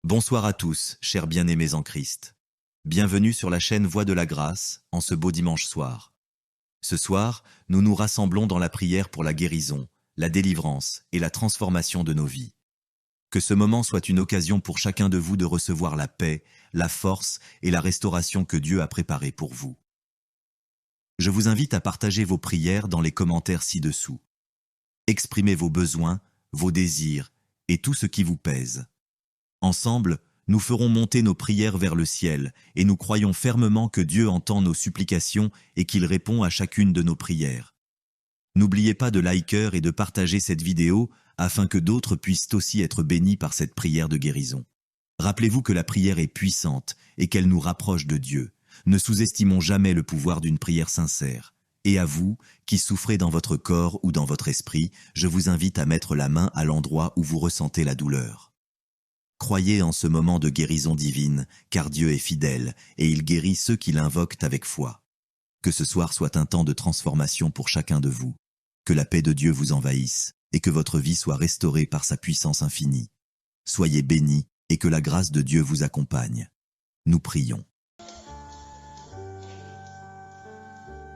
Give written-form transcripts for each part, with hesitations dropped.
Bonsoir à tous, chers bien-aimés en Christ. Bienvenue sur la chaîne Voix de la Grâce, en ce beau dimanche soir. Ce soir, nous nous rassemblons dans la prière pour la guérison, la délivrance et la transformation de nos vies. Que ce moment soit une occasion pour chacun de vous de recevoir la paix, la force et la restauration que Dieu a préparée pour vous. Je vous invite à partager vos prières dans les commentaires ci-dessous. Exprimez vos besoins, vos désirs et tout ce qui vous pèse. Ensemble, nous ferons monter nos prières vers le ciel et nous croyons fermement que Dieu entend nos supplications et qu'il répond à chacune de nos prières. N'oubliez pas de liker et de partager cette vidéo afin que d'autres puissent aussi être bénis par cette prière de guérison. Rappelez-vous que la prière est puissante et qu'elle nous rapproche de Dieu. Ne sous-estimons jamais le pouvoir d'une prière sincère. Et à vous, qui souffrez dans votre corps ou dans votre esprit, je vous invite à mettre la main à l'endroit où vous ressentez la douleur. Croyez en ce moment de guérison divine, car Dieu est fidèle et il guérit ceux qui l'invoquent avec foi. Que ce soir soit un temps de transformation pour chacun de vous. Que la paix de Dieu vous envahisse et que votre vie soit restaurée par sa puissance infinie. Soyez bénis et que la grâce de Dieu vous accompagne. Nous prions.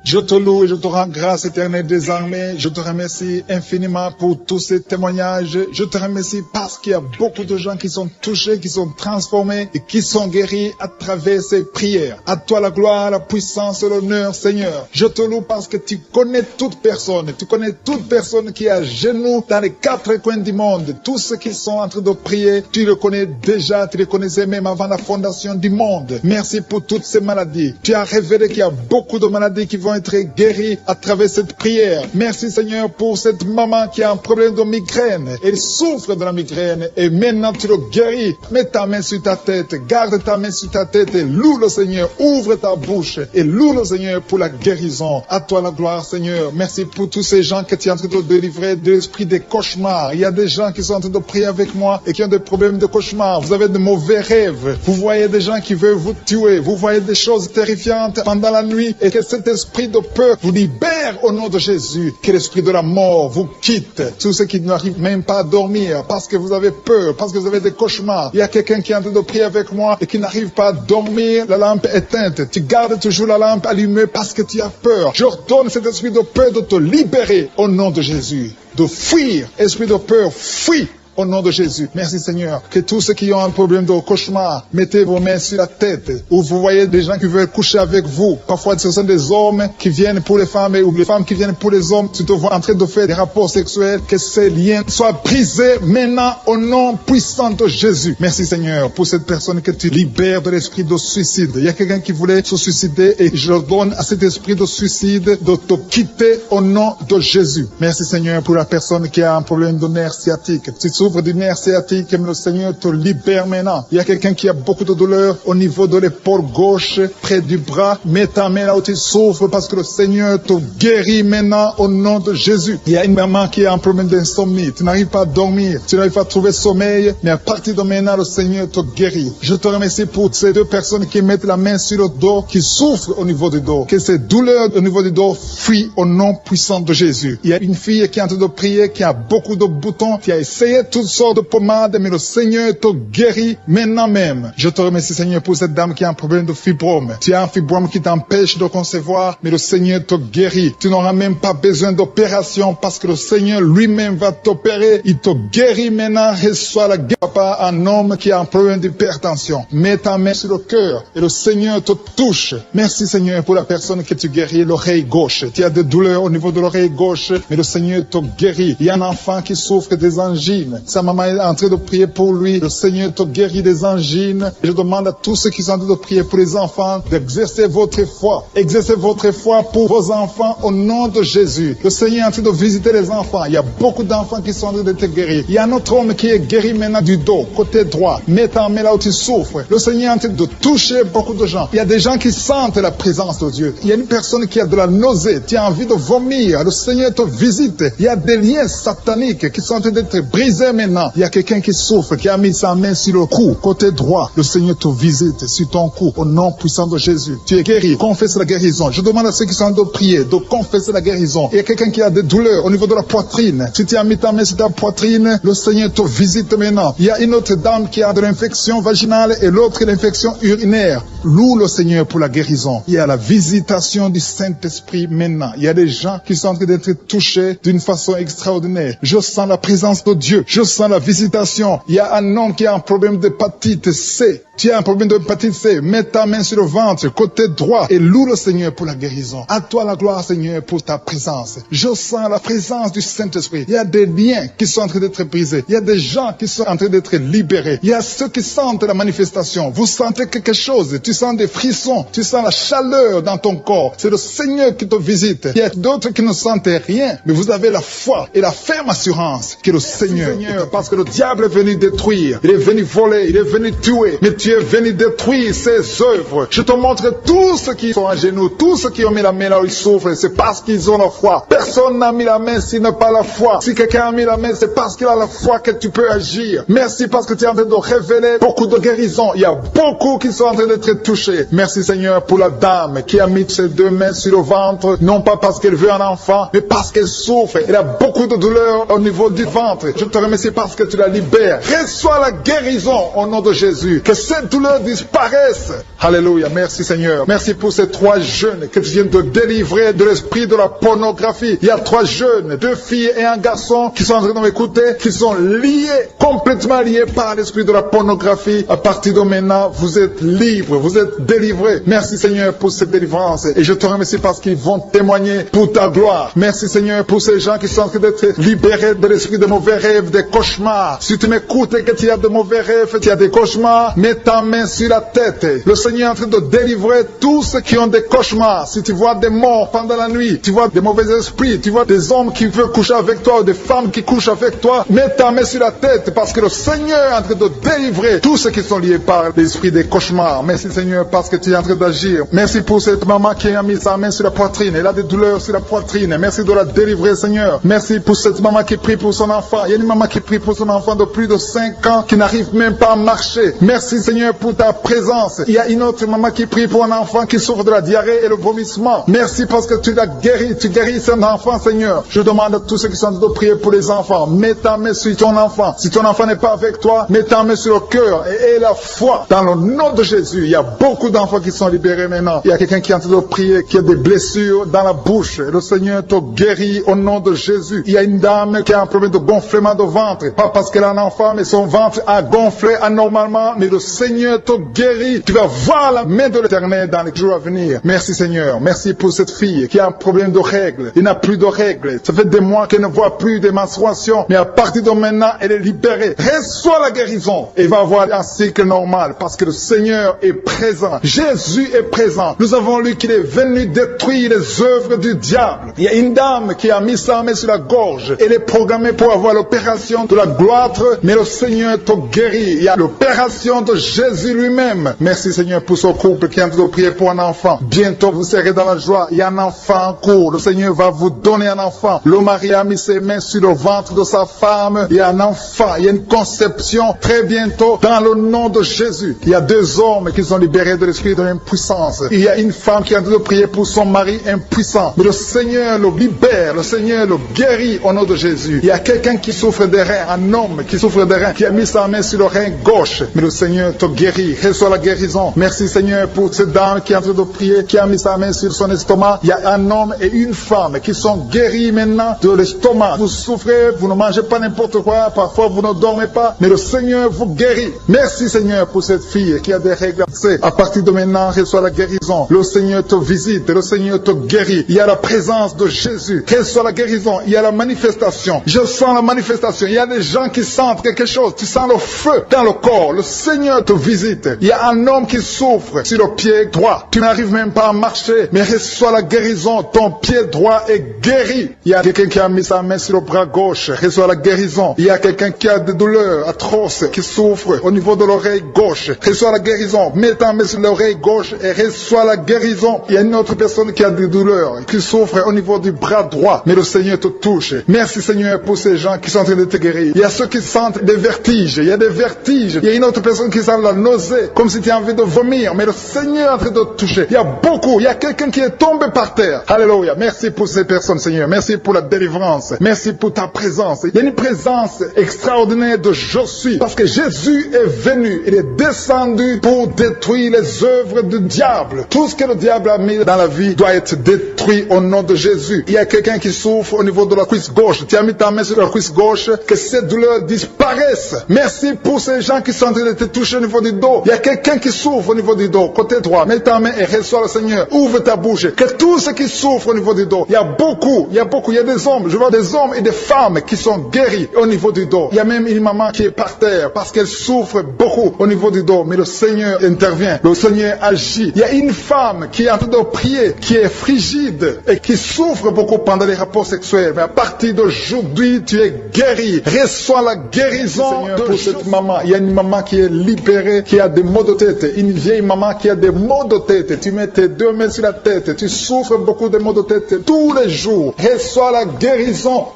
Je te loue et je te rends grâce éternelle des armées. Je te remercie infiniment pour tous ces témoignages. Je te remercie parce qu'il y a beaucoup de gens qui sont touchés, qui sont transformés et qui sont guéris à travers ces prières. À toi la gloire, la puissance et l'honneur, Seigneur. Je te loue parce que tu connais toute personne. Tu connais toute personne qui est à genoux dans les quatre coins du monde. Tous ceux qui sont en train de prier, tu le connais déjà. Tu les connaissais même avant la fondation du monde. Merci pour toutes ces maladies. Tu as révélé qu'il y a beaucoup de maladies qui vont être guéris à travers cette prière. Merci Seigneur pour cette maman qui a un problème de migraine. Elle souffre de la migraine et maintenant tu le guéris. Mets ta main sur ta tête, garde ta main sur ta tête et loue le Seigneur. Ouvre ta bouche et loue le Seigneur pour la guérison. À toi la gloire Seigneur. Merci pour tous ces gens que tu es en train de délivrer de l'esprit des cauchemars. Il y a des gens qui sont en train de prier avec moi et qui ont des problèmes de cauchemars. Vous avez de mauvais rêves. Vous voyez des gens qui veulent vous tuer. Vous voyez des choses terrifiantes pendant la nuit et que cet esprit de peur vous libère au nom de Jésus. Que l'esprit de la mort vous quitte. Tous ceux qui n'arrivent même pas à dormir parce que vous avez peur, parce que vous avez des cauchemars. Il y a quelqu'un qui est en train de prier avec moi et qui n'arrive pas à dormir, la lampe éteinte. Tu gardes toujours la lampe allumée parce que tu as peur. J'ordonne cet esprit de peur de te libérer au nom de Jésus. De fuir. Esprit de peur, fuis. Au nom de Jésus. Merci Seigneur. Que tous ceux qui ont un problème de cauchemar, mettez vos mains sur la tête. Ou vous voyez des gens qui veulent coucher avec vous. Parfois ce sont des hommes qui viennent pour les femmes ou les femmes qui viennent pour les hommes. Tu te vois en train de faire des rapports sexuels. Que ces liens soient brisés maintenant au nom puissant de Jésus. Merci Seigneur pour cette personne que tu libères de l'esprit de suicide. Il y a quelqu'un qui voulait se suicider et je donne à cet esprit de suicide de te quitter au nom de Jésus. Merci Seigneur pour la personne qui a un problème de nerf sciatique. Tu souffre du nerf sciatique, le Seigneur te libère maintenant. Il y a quelqu'un qui a beaucoup de douleur au niveau de l'épaule gauche, près du bras. Mets ta main là où tu souffres parce que le Seigneur te guérit maintenant au nom de Jésus. Il y a une maman qui a un problème d'insomnie. Tu n'arrives pas à dormir, tu n'arrives pas à trouver sommeil, mais à partir de maintenant, le Seigneur te guérit. Je te remercie pour ces deux personnes qui mettent la main sur le dos, qui souffrent au niveau du dos. Que ces douleurs au niveau du dos fuient au nom puissant de Jésus. Il y a une fille qui est en train de prier, qui a beaucoup de boutons, qui a essayé toutes sortes de pommades, mais le Seigneur te guérit maintenant même. Je te remercie Seigneur pour cette dame qui a un problème de fibrome. Tu as un fibrome qui t'empêche de concevoir, mais le Seigneur te guérit. Tu n'auras même pas besoin d'opération parce que le Seigneur lui-même va t'opérer. Il te guérit maintenant. Reçois la guérison. Papa, un homme qui a un problème d'hypertension. Mets ta main sur le cœur et le Seigneur te touche. Merci Seigneur pour la personne que tu guéris, l'oreille gauche. Tu as des douleurs au niveau de l'oreille gauche, mais le Seigneur te guérit. Il y a un enfant qui souffre des angines. Sa maman est en train de prier pour lui. Le Seigneur te guérit des angines. Et je demande à tous ceux qui sont en train de prier pour les enfants d'exercer votre foi. Exercez votre foi pour vos enfants au nom de Jésus. Le Seigneur est en train de visiter les enfants. Il y a beaucoup d'enfants qui sont en train d'être guéris. Il y a un autre homme qui est guéri maintenant du dos, côté droit. Mets ta main là où tu souffres. Le Seigneur est en train de toucher beaucoup de gens. Il y a des gens qui sentent la présence de Dieu. Il y a une personne qui a de la nausée. Tu as envie de vomir. Le Seigneur te visite. Il y a des liens sataniques qui sont en train d'être brisés Seigneur, maintenant, il y a quelqu'un qui souffre, qui a mis sa main sur le cou, côté droit. Le Seigneur te visite sur ton cou, au nom puissant de Jésus. Tu es guéri. Confesse la guérison. Je demande à ceux qui sont en train de prier de confesser la guérison. Il y a quelqu'un qui a des douleurs au niveau de la poitrine. Si tu as mis ta main sur ta poitrine, le Seigneur te visite maintenant. Il y a une autre dame qui a de l'infection vaginale et l'autre l'infection urinaire. Loue le Seigneur pour la guérison. Il y a la visitation du Saint-Esprit maintenant. Il y a des gens qui sont en train d'être touchés d'une façon extraordinaire. Je sens la présence de Dieu. Je sens la visitation. Il y a un homme qui a un problème d'hépatite C. Tu as un problème d'hépatite C. Mets ta main sur le ventre, côté droit, et loue le Seigneur pour la guérison. À toi la gloire, Seigneur, pour ta présence. Je sens la présence du Saint-Esprit. Il y a des liens qui sont en train d'être brisés. Il y a des gens qui sont en train d'être libérés. Il y a ceux qui sentent la manifestation. Vous sentez quelque chose. Tu sens des frissons. Tu sens la chaleur dans ton corps. C'est le Seigneur qui te visite. Il y a d'autres qui ne sentent rien, mais vous avez la foi et la ferme assurance que le Seigneur, parce que le diable est venu détruire. Il est venu voler. Il est venu tuer. Mais tu es venu détruire ses œuvres. Je te montre tous ceux qui sont à genoux, tous ceux qui ont mis la main là où ils souffrent, c'est parce qu'ils ont la foi. Personne n'a mis la main s'il n'a pas la foi. Si quelqu'un a mis la main, c'est parce qu'il a la foi que tu peux agir. Merci parce que tu es en train de révéler beaucoup de guérisons. Il y a beaucoup qui sont en train d'être touchés. Merci Seigneur pour la dame qui a mis ses deux mains sur le ventre, non pas parce qu'elle veut un enfant, mais parce qu'elle souffre. Elle a beaucoup de douleur au niveau du ventre. Je te remercie parce que tu la libères. Reçois la guérison au nom de Jésus. Que cette douleur disparaisse. Alléluia. Merci Seigneur. Merci pour ces 3 jeunes que tu viens de délivrer de l'esprit de la pornographie. Il y a 3 jeunes, 2 filles et un garçon qui sont en train de m'écouter, qui sont liés, complètement liés par l'esprit de la pornographie. À partir de maintenant, vous êtes libres, vous êtes délivrés. Merci Seigneur pour cette délivrance. Et je te remercie parce qu'ils vont témoigner pour ta gloire. Merci Seigneur pour ces gens qui sont en train d'être libérés de l'esprit de mauvais rêves, des cauchemars. Si tu m'écoutes et que tu as de mauvais rêves, tu as des cauchemars, mets ta main sur la tête. Le Seigneur est en train de délivrer tous ceux qui ont des cauchemars. Si tu vois des morts pendant la nuit, tu vois des mauvais esprits, tu vois des hommes qui veulent coucher avec toi ou des femmes qui couchent avec toi, mets ta main sur la tête parce que le Seigneur est en train de délivrer tous ceux qui sont liés par l'esprit des cauchemars. Merci Seigneur parce que tu es en train d'agir. Merci pour cette maman qui a mis sa main sur la poitrine. Elle a des douleurs sur la poitrine. Merci de la délivrer Seigneur. Merci pour cette maman qui prie pour son enfant. Il y a une maman qui prie pour son enfant de plus de 5 ans qui n'arrive même pas à marcher. Merci Seigneur pour ta présence. Il y a une autre maman qui prie pour un enfant qui souffre de la diarrhée et le vomissement. Merci parce que tu l'as guéri. Tu guéris cet enfant Seigneur. Je demande à tous ceux qui sont en train de prier pour les enfants. Mets ta main sur ton enfant. Si ton enfant n'est pas avec toi, mets ta main sur le cœur et la foi. Dans le nom de Jésus, il y a beaucoup d'enfants qui sont libérés maintenant. Il y a quelqu'un qui est en train de prier, qui a des blessures dans la bouche. Le Seigneur te guérit au nom de Jésus. Il y a une dame qui a un problème de gonflement de ventre. Pas parce qu'elle a un enfant, mais son ventre a gonflé anormalement. Mais le Seigneur te guérit. Tu vas voir la main de l'Éternel dans les jours à venir. Merci Seigneur. Merci pour cette fille qui a un problème de règles. Il n'a plus de règles. Ça fait des mois qu'elle ne voit plus des menstruations. Mais à partir de maintenant, elle est libérée. Reçois la guérison. Et va avoir un cycle normal parce que le Seigneur est présent. Jésus est présent. Nous avons lu qu'il est venu détruire les œuvres du diable. Il y a une dame qui a mis sa main sur la gorge. Elle est programmée pour avoir l'opération de la gloître, mais le Seigneur te guérit. Il y a l'opération de Jésus lui-même. Merci Seigneur pour ce couple qui est en train de prier pour un enfant. Bientôt vous serez dans la joie. Il y a un enfant en cours. Le Seigneur va vous donner un enfant. Le mari a mis ses mains sur le ventre de sa femme. Il y a un enfant. Il y a une conception très bientôt dans le nom de Jésus. Il y a 2 hommes qui sont libérés de l'esprit de l'impuissance. Il y a une femme qui est en train de prier pour son mari impuissant. Mais le Seigneur le libère. Le Seigneur le guérit au nom de Jésus. Il y a quelqu'un qui souffre des reins. Un homme qui souffre des reins. Qui a mis sa main sur le rein gauche. Mais le Seigneur te guérit. Reçois la guérison. Merci Seigneur pour cette dame qui est en train de prier. Qui a mis sa main sur son estomac. Il y a un homme et une femme qui sont guéris maintenant de l'estomac. Vous souffrez. Vous ne mangez pas n'importe quoi. Parfois vous ne dormez pas. Mais le Seigneur vous guérit. Merci Seigneur pour cette fille qui a des règles. À partir de maintenant, reçois la guérison. Le Seigneur te visite. Le Seigneur te guérit. Il y a la présence de Jésus. Reçois la guérison. Il y a la manifestation. Je sens la manifestation. Il y a des gens qui sentent quelque chose. Tu sens le feu dans le corps. Le Seigneur te te visite. Il y a un homme qui souffre sur le pied droit. Tu n'arrives même pas à marcher, mais reçois la guérison. Ton pied droit est guéri. Il y a quelqu'un qui a mis sa main sur le bras gauche. Reçois la guérison. Il y a quelqu'un qui a des douleurs atroces, qui souffre au niveau de l'oreille gauche. Reçois la guérison. Mets ta main sur l'oreille gauche et reçois la guérison. Il y a une autre personne qui a des douleurs, qui souffre au niveau du bras droit, mais le Seigneur te touche. Merci Seigneur pour ces gens qui sont en train de te guérir. Il y a ceux qui sentent des vertiges. Il y a des vertiges. Il y a une autre personne qui sent la nausée, comme si tu as envie de vomir, mais le Seigneur est en train de te toucher. Il y a beaucoup. Il y a quelqu'un qui est tombé par terre. Alléluia. Merci pour ces personnes, Seigneur. Merci pour la délivrance. Merci pour ta présence. Il y a une présence extraordinaire de je suis, parce que Jésus est venu. Il est descendu pour détruire les œuvres du diable. Tout ce que le diable a mis dans la vie doit être détruit au nom de Jésus. Il y a quelqu'un qui souffre au niveau de la cuisse gauche. Tu as mis ta main sur la cuisse gauche, que ces douleurs disparaissent. Merci pour ces gens qui sont en train de te toucher au niveau du dos. Il y a quelqu'un qui souffre au niveau du dos, côté droit. Mets ta main et reçois le Seigneur. Ouvre ta bouche. Que tous ceux qui souffrent au niveau du dos, il y a beaucoup, il y a des hommes, je vois des hommes et des femmes qui sont guéris au niveau du dos. Il y a même une maman qui est par terre parce qu'elle souffre beaucoup au niveau du dos, mais le Seigneur intervient, le Seigneur agit. Il y a une femme qui est en train de prier, qui est frigide et qui souffre beaucoup pendant les rapports sexuels, mais à partir d'aujourd'hui, tu es guéri. Reçois la guérison pour cette maman. Il y a une maman qui est libérée, qui a des maux de tête, une vieille maman qui a des maux de tête. Tu mets tes deux mains sur la tête, tu souffres beaucoup de maux de tête tous les jours. Reçois la guérison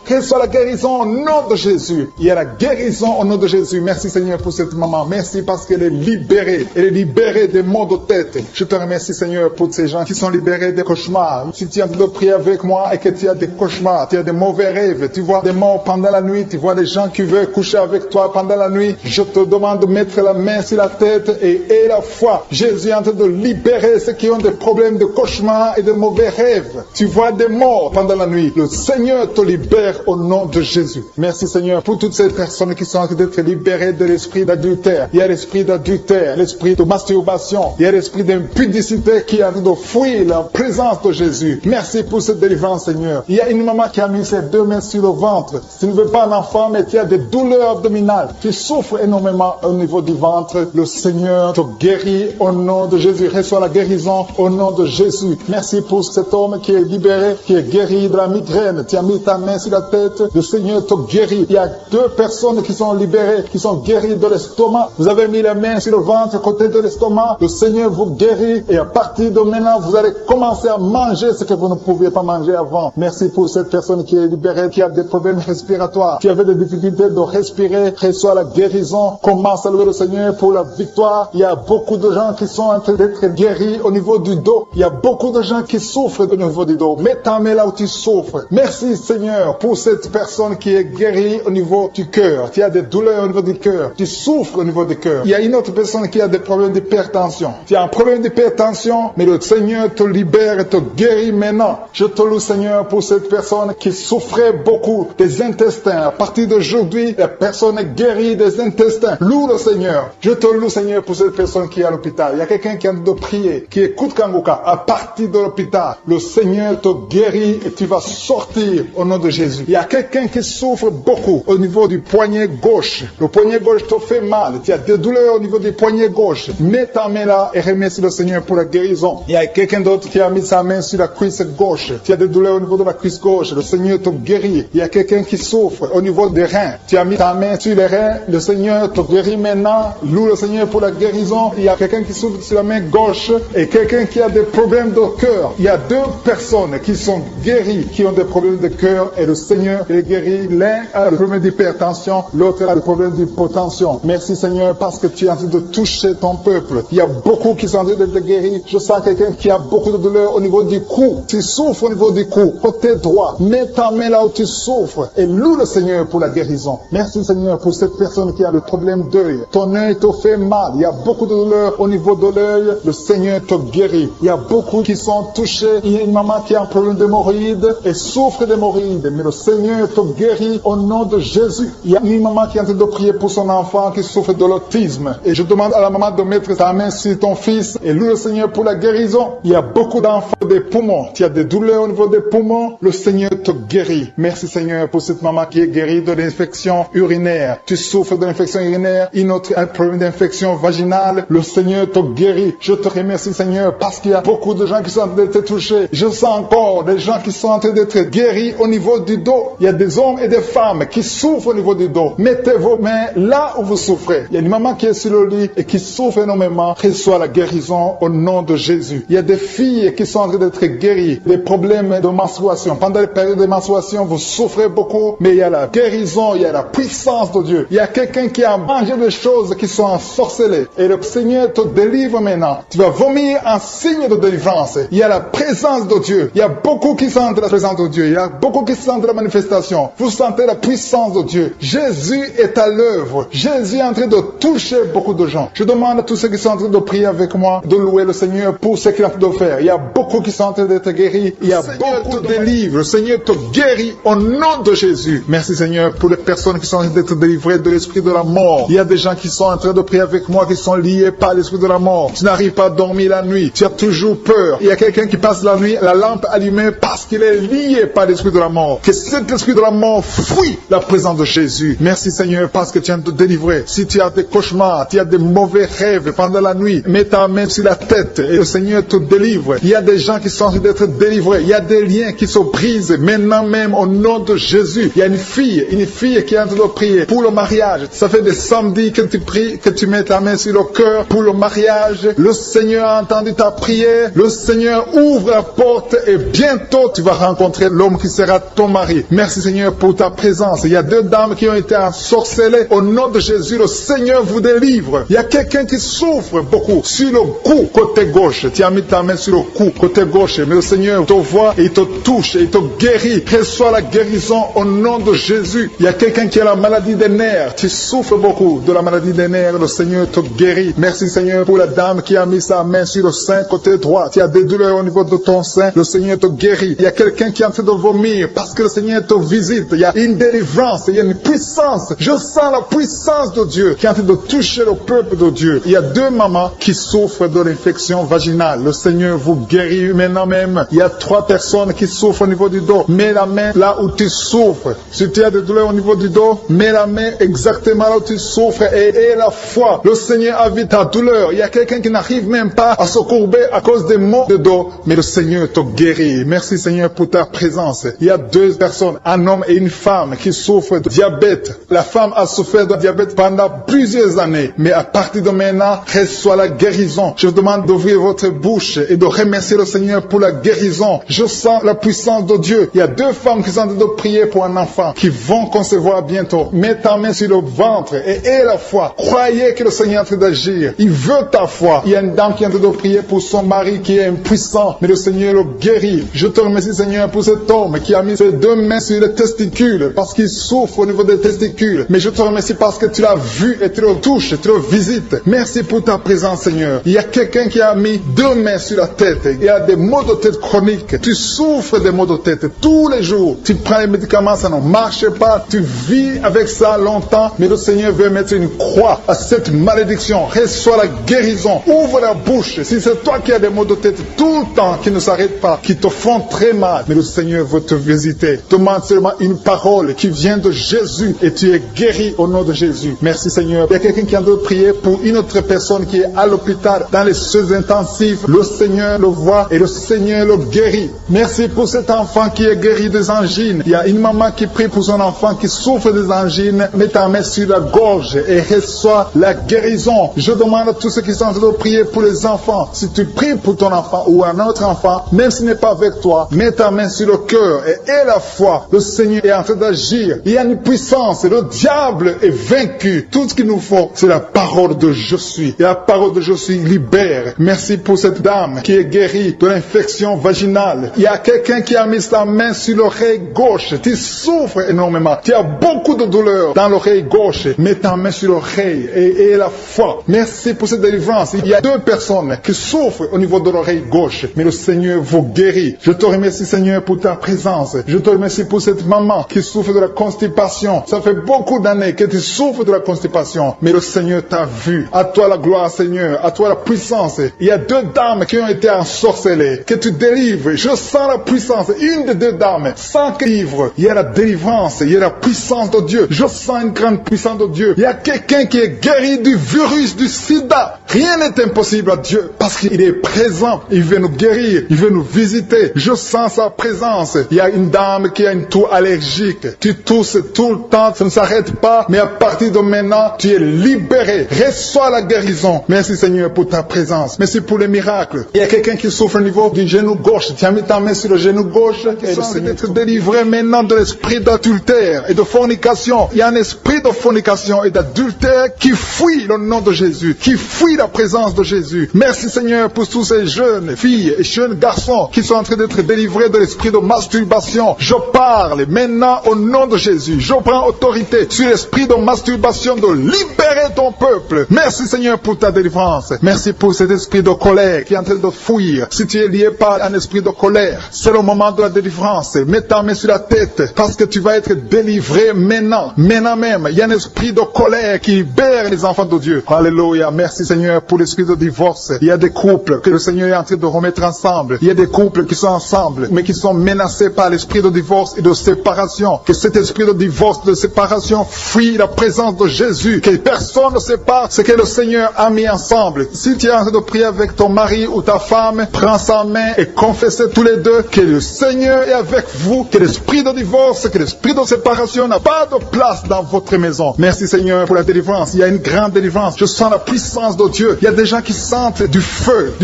au nom de Jésus. Il y a la guérison au nom de Jésus. Merci Seigneur pour cette maman. Merci parce qu'elle est libérée. Elle est libérée des maux de tête. Je te remercie Seigneur pour ces gens qui sont libérés des cauchemars. Si tu es en train de prier avec moi et que tu as des cauchemars, tu as des mauvais rêves, tu vois des morts pendant la nuit, tu vois des gens qui veulent coucher avec toi pendant la nuit, je te demande de mettre la main sur la tête et la foi. Jésus est en train de libérer ceux qui ont des problèmes de cauchemars et de mauvais rêves. Tu vois des morts pendant la nuit. Le Seigneur te libère au nom de Jésus. Merci Seigneur pour toutes ces personnes qui sont en train d'être libérées de l'esprit d'adultère. Il y a l'esprit d'adultère, l'esprit de masturbation, il y a l'esprit d'impudicité qui est en train de fuir la présence de Jésus. Merci pour cette délivrance Seigneur. Il y a une maman qui a mis ses deux mains sur le ventre. Tu ne veux pas un enfant mais tu as des douleurs abdominales. Tu souffres énormément au niveau du ventre. Le Seigneur te guérit au nom de Jésus. Reçois la guérison au nom de Jésus. Merci pour cet homme qui est libéré, qui est guéri de la migraine. Tu as mis ta main sur la tête. Le Seigneur te guérit. Il y a deux personnes qui sont libérées, qui sont guéries de l'estomac. Vous avez mis la main sur le ventre, côté de l'estomac. Le Seigneur vous guérit et à partir de maintenant, vous allez commencer à manger ce que vous ne pouviez pas manger avant. Merci pour cette personne qui est libérée, qui a des problèmes respiratoires, qui avait des difficultés de respirer. Reçois la guérison. Commence à louer le Seigneur pour la victoire. Il y a beaucoup de gens qui sont en train d'être guéris au niveau du dos. Il y a beaucoup de gens qui souffrent au niveau du dos. Mets ta main là où tu souffres. Merci Seigneur pour cette personne qui est guérie au niveau du cœur. Tu as des douleurs au niveau du cœur. Tu souffres au niveau du cœur. Il y a une autre personne qui a des problèmes d'hypertension. Tu as un problème d'hypertension, mais le Seigneur te libère et te guérit maintenant. Je te loue Seigneur pour cette personne qui souffrait beaucoup des intestins. À partir d'aujourd'hui, la personne est guérie des intestins. Loue le Seigneur. Je te loue Seigneur pour cette personne qui est à l'hôpital. Il y a quelqu'un qui a de prier, qui écoute Kanguka. À partir de l'hôpital, le Seigneur te guérit et tu vas sortir au nom de Jésus. Il y a quelqu'un qui souffre beaucoup au niveau du poignet gauche. Le poignet gauche te fait mal. Tu as des douleurs au niveau du poignet gauche. Mets ta main là et remercie le Seigneur pour la guérison. Il y a quelqu'un d'autre qui a mis sa main sur la cuisse gauche. Tu as des douleurs au niveau de la cuisse gauche. Le Seigneur te guérit. Il y a quelqu'un qui souffre au niveau des reins. Tu as mis ta main sur les reins. Le Seigneur te guérit maintenant. Loue le Seigneur pour la guérison. Il y a quelqu'un qui souffre sur la main gauche et quelqu'un qui a des problèmes de cœur. Il y a deux personnes qui sont guéries, qui ont des problèmes de cœur et le Seigneur les guérit. L'un a le problème d'hypertension, l'autre a le problème d'hypotension. Merci Seigneur parce que tu es en train de toucher ton peuple. Il y a beaucoup qui sont en train d'être guéris. Je sens quelqu'un qui a beaucoup de douleur au niveau du cou. Tu souffres au niveau du cou, côté droit. Mets ta main là où tu souffres et loue le Seigneur pour la guérison. Merci Seigneur pour cette personne qui a le problème d'œil. Ton œil te fait mal. Il y a beaucoup de douleur au niveau de l'œil. Le Seigneur te guérit. Il y a beaucoup qui sont touchés. Il y a une maman qui a un problème d'hémorroïdes et souffre d'hémorroïdes. Mais le Seigneur te guérit au nom de Jésus. Il y a une maman qui est en train de prier pour son enfant qui souffre de l'autisme. Et je demande à la maman de mettre sa main sur ton fils et loue le Seigneur pour la guérison. Il y a beaucoup d'enfants des poumons. Tu as des douleurs au niveau des poumons. Le Seigneur te guérit. Merci Seigneur pour cette maman qui est guérie de l'infection urinaire. Tu souffres de l'infection urinaire. Une autre a un problème problème d'infection vaginale, le Seigneur te guérit. Je te remercie, Seigneur, parce qu'il y a beaucoup de gens qui sont en train d'être touchés. Je sens encore des gens qui sont en train d'être guéris au niveau du dos. Il y a des hommes et des femmes qui souffrent au niveau du dos. Mettez vos mains là où vous souffrez. Il y a une maman qui est sur le lit et qui souffre énormément. Reçoit la guérison au nom de Jésus. Il y a des filles qui sont en train d'être guéries. Des problèmes de menstruation. Pendant les périodes de menstruation, vous souffrez beaucoup, mais il y a la guérison, il y a la puissance de Dieu. Il y a quelqu'un qui a mangé des choses qui sont ensorcelées. Et le Seigneur te délivre maintenant. Tu vas vomir un signe de délivrance. Il y a la présence de Dieu. Il y a beaucoup qui sentent la présence de Dieu. Il y a beaucoup qui sentent la manifestation. Vous sentez la puissance de Dieu. Jésus est à l'œuvre. Jésus est en train de toucher beaucoup de gens. Je demande à tous ceux qui sont en train de prier avec moi de louer le Seigneur pour ce qu'il est en train de faire. Il y a beaucoup qui sont en train d'être guéris. Il y a beaucoup de délivres. Le Seigneur te guérit au nom de Jésus. Merci Seigneur pour les personnes qui sont en train d'être délivrées de l'esprit de la mort. Il y a des gens qui sont en train de prier avec moi qui sont liés par l'esprit de la mort. Tu n'arrives pas à dormir la nuit. Tu as toujours peur. Il y a quelqu'un qui passe la nuit, la lampe allumée parce qu'il est lié par l'esprit de la mort. Que cet esprit de la mort fuit la présence de Jésus. Merci Seigneur parce que tu viens de te délivrer. Si tu as des cauchemars, tu as des mauvais rêves pendant la nuit, mets ta main sur la tête et le Seigneur te délivre. Il y a des gens qui sont en train d'être délivrés. Il y a des liens qui se brisent maintenant même au nom de Jésus. Il y a une fille qui est en train de prier pour le mariage. Ça fait des samedis que tu pries, que tu mets ta main sur le cœur pour le mariage. Le Seigneur a entendu ta prière. Le Seigneur ouvre la porte et bientôt tu vas rencontrer l'homme qui sera ton mari. Merci Seigneur pour ta présence. Il y a deux dames qui ont été ensorcelées. Au nom de Jésus, le Seigneur vous délivre. Il y a quelqu'un qui souffre beaucoup sur le cou, côté gauche. Tu as mis ta main sur le cou, côté gauche. Mais le Seigneur te voit et il te touche et il te guérit. Reçois la guérison au nom de Jésus. Il y a quelqu'un qui a la maladie des nerfs. Tu souffres beaucoup de la maladie des nerfs. Le Seigneur te guérit. Merci Seigneur pour la dame qui a mis sa main sur le sein côté droit. Tu as des douleurs au niveau de ton sein. Le Seigneur te guérit. Il y a quelqu'un qui est en train de vomir parce que le Seigneur te visite. Il y a une délivrance. Il y a une puissance. Je sens la puissance de Dieu qui est en train de toucher le peuple de Dieu. Il y a deux mamans qui souffrent de l'infection vaginale. Le Seigneur vous guérit maintenant même. Il y a 3 personnes qui souffrent au niveau du dos. Mets la main là où tu souffres. Si tu as des douleurs au niveau du dos, mets la main exactement là où tu souffres et aie la foi. Le Seigneur a vu ta douleur. Il y a quelqu'un qui n'arrive même pas à se courber à cause des maux de dos, mais le Seigneur te guérit. Merci Seigneur pour ta présence. Il y a 2 personnes, un homme et une femme qui souffrent de diabète. La femme a souffert de diabète pendant plusieurs années, mais à partir de maintenant, reçoit la guérison. Je vous demande d'ouvrir votre bouche et de remercier le Seigneur pour la guérison. Je sens la puissance de Dieu. Il y a 2 femmes qui sont en train de prier pour un enfant qui vont concevoir bientôt. Mets ta main sur le ventre et aie la foi. Croyez que le Seigneur est en train d'agir. Il veut ta foi. Il y a une dame qui est en train de prier pour son mari qui est impuissant, mais le Seigneur le guérit. Je te remercie Seigneur pour cet homme qui a mis ses 2 mains sur les testicules parce qu'il souffre au niveau des testicules. Mais je te remercie parce que tu l'as vu et tu le touches, tu le visites. Merci pour ta présence Seigneur. Il y a quelqu'un qui a mis 2 mains sur la tête. Il y a des maux de tête chroniques. Tu souffres des maux de tête tous les jours. Tu prends les médicaments, ça ne marche pas. Tu vis avec ça longtemps, mais le Seigneur veut mettre une croix à cette malédiction. Reçois la guérison. Ouvre la bouche. Si c'est toi qui as des maux de tête tout le temps, qui ne s'arrêtent pas, qui te font très mal, mais le Seigneur veut te visiter. Demande seulement une parole qui vient de Jésus et tu es guéri au nom de Jésus. Merci Seigneur. Il y a quelqu'un qui a de prier pour une autre personne qui est à l'hôpital dans les soins intensifs. Le Seigneur le voit et le Seigneur le guérit. Merci pour cet enfant qui est guéri des angines. Il y a une maman qui prie pour son enfant qui souffre des angines. Mets ta main sur la gorge et reçois la guérison. Je demande à tous ceux qui sont en train de prier pour les enfants. Si tu pries pour ton enfant ou un autre enfant, même s'il n'est pas avec toi, mets ta main sur le cœur et aie la foi. Le Seigneur est en train d'agir. Il y a une puissance. Le diable est vaincu. Tout ce qu'il nous faut, c'est la parole de je suis. Et la parole de je suis libère. Merci pour cette dame qui est guérie de l'infection vaginale. Il y a quelqu'un qui a mis sa main sur l'oreille gauche. Tu souffres énormément. Tu as beaucoup de douleur dans l'oreille gauche. Mets ta main sur l'oreille et aie la foi. Merci pour cette délivrance. Il y a 2 personnes qui souffrent au niveau de l'oreille gauche, mais le Seigneur vous guérit. Je te remercie Seigneur pour ta présence. Je te remercie pour cette maman qui souffre de la constipation. Ça fait beaucoup d'années que tu souffres de la constipation, mais le Seigneur t'a vu. À toi la gloire Seigneur, à toi la puissance. Il y a 2 dames qui ont été ensorcelées, que tu délivres. Je sens la puissance. Une des 2 dames, sans livre, il y a la délivrance, il y a la puissance de Dieu. Je sens une grande puissance de Dieu. Il y a quelqu'un qui est guérir du virus, du sida. Rien n'est impossible à Dieu parce qu'il est présent. Il veut nous guérir, il veut nous visiter. Je sens sa présence. Il y a une dame qui a une toux allergique. Tu tousses tout le temps, ça ne s'arrête pas. Mais à partir de maintenant, tu es libéré. Reçois la guérison. Merci Seigneur pour ta présence. Merci pour les miracles. Il y a quelqu'un qui souffre au niveau du genou gauche. Tu as mis ta main sur le genou gauche. Et le Seigneur être délivré maintenant de l'esprit d'adultère et de fornication. Il y a un esprit de fornication et d'adultère qui fuit le nom de Jésus, qui fuit la présence de Jésus. Merci Seigneur pour tous ces jeunes filles et jeunes garçons qui sont en train d'être délivrés de l'esprit de masturbation. Je parle maintenant au nom de Jésus. Je prends autorité sur l'esprit de masturbation de libérer ton peuple. Merci Seigneur pour ta délivrance. Merci pour cet esprit de colère qui est en train de fuir. Si tu es lié par un esprit de colère, c'est le moment de la délivrance. Mets ta main sur la tête parce que tu vas être délivré maintenant. Maintenant même, il y a un esprit de colère qui libère les enfants de Dieu. Alléluia. Merci Seigneur pour l'esprit de divorce. Il y a des couples que le Seigneur est en train de remettre ensemble. Il y a des couples qui sont ensemble mais qui sont menacés par l'esprit de divorce et de séparation. Que cet esprit de divorce, de séparation fuit la présence de Jésus. Que personne ne sépare ce que le Seigneur a mis ensemble. Si tu es en train de prier avec ton mari ou ta femme, prends sa main et confessez tous les deux que le Seigneur est avec vous, que l'esprit de divorce, que l'esprit de séparation n'a pas de place dans votre maison. Merci Seigneur pour la délivrance. Il y a une grande délivrance. Je sens la puissance de Dieu. Il y a des gens qui sentent du feu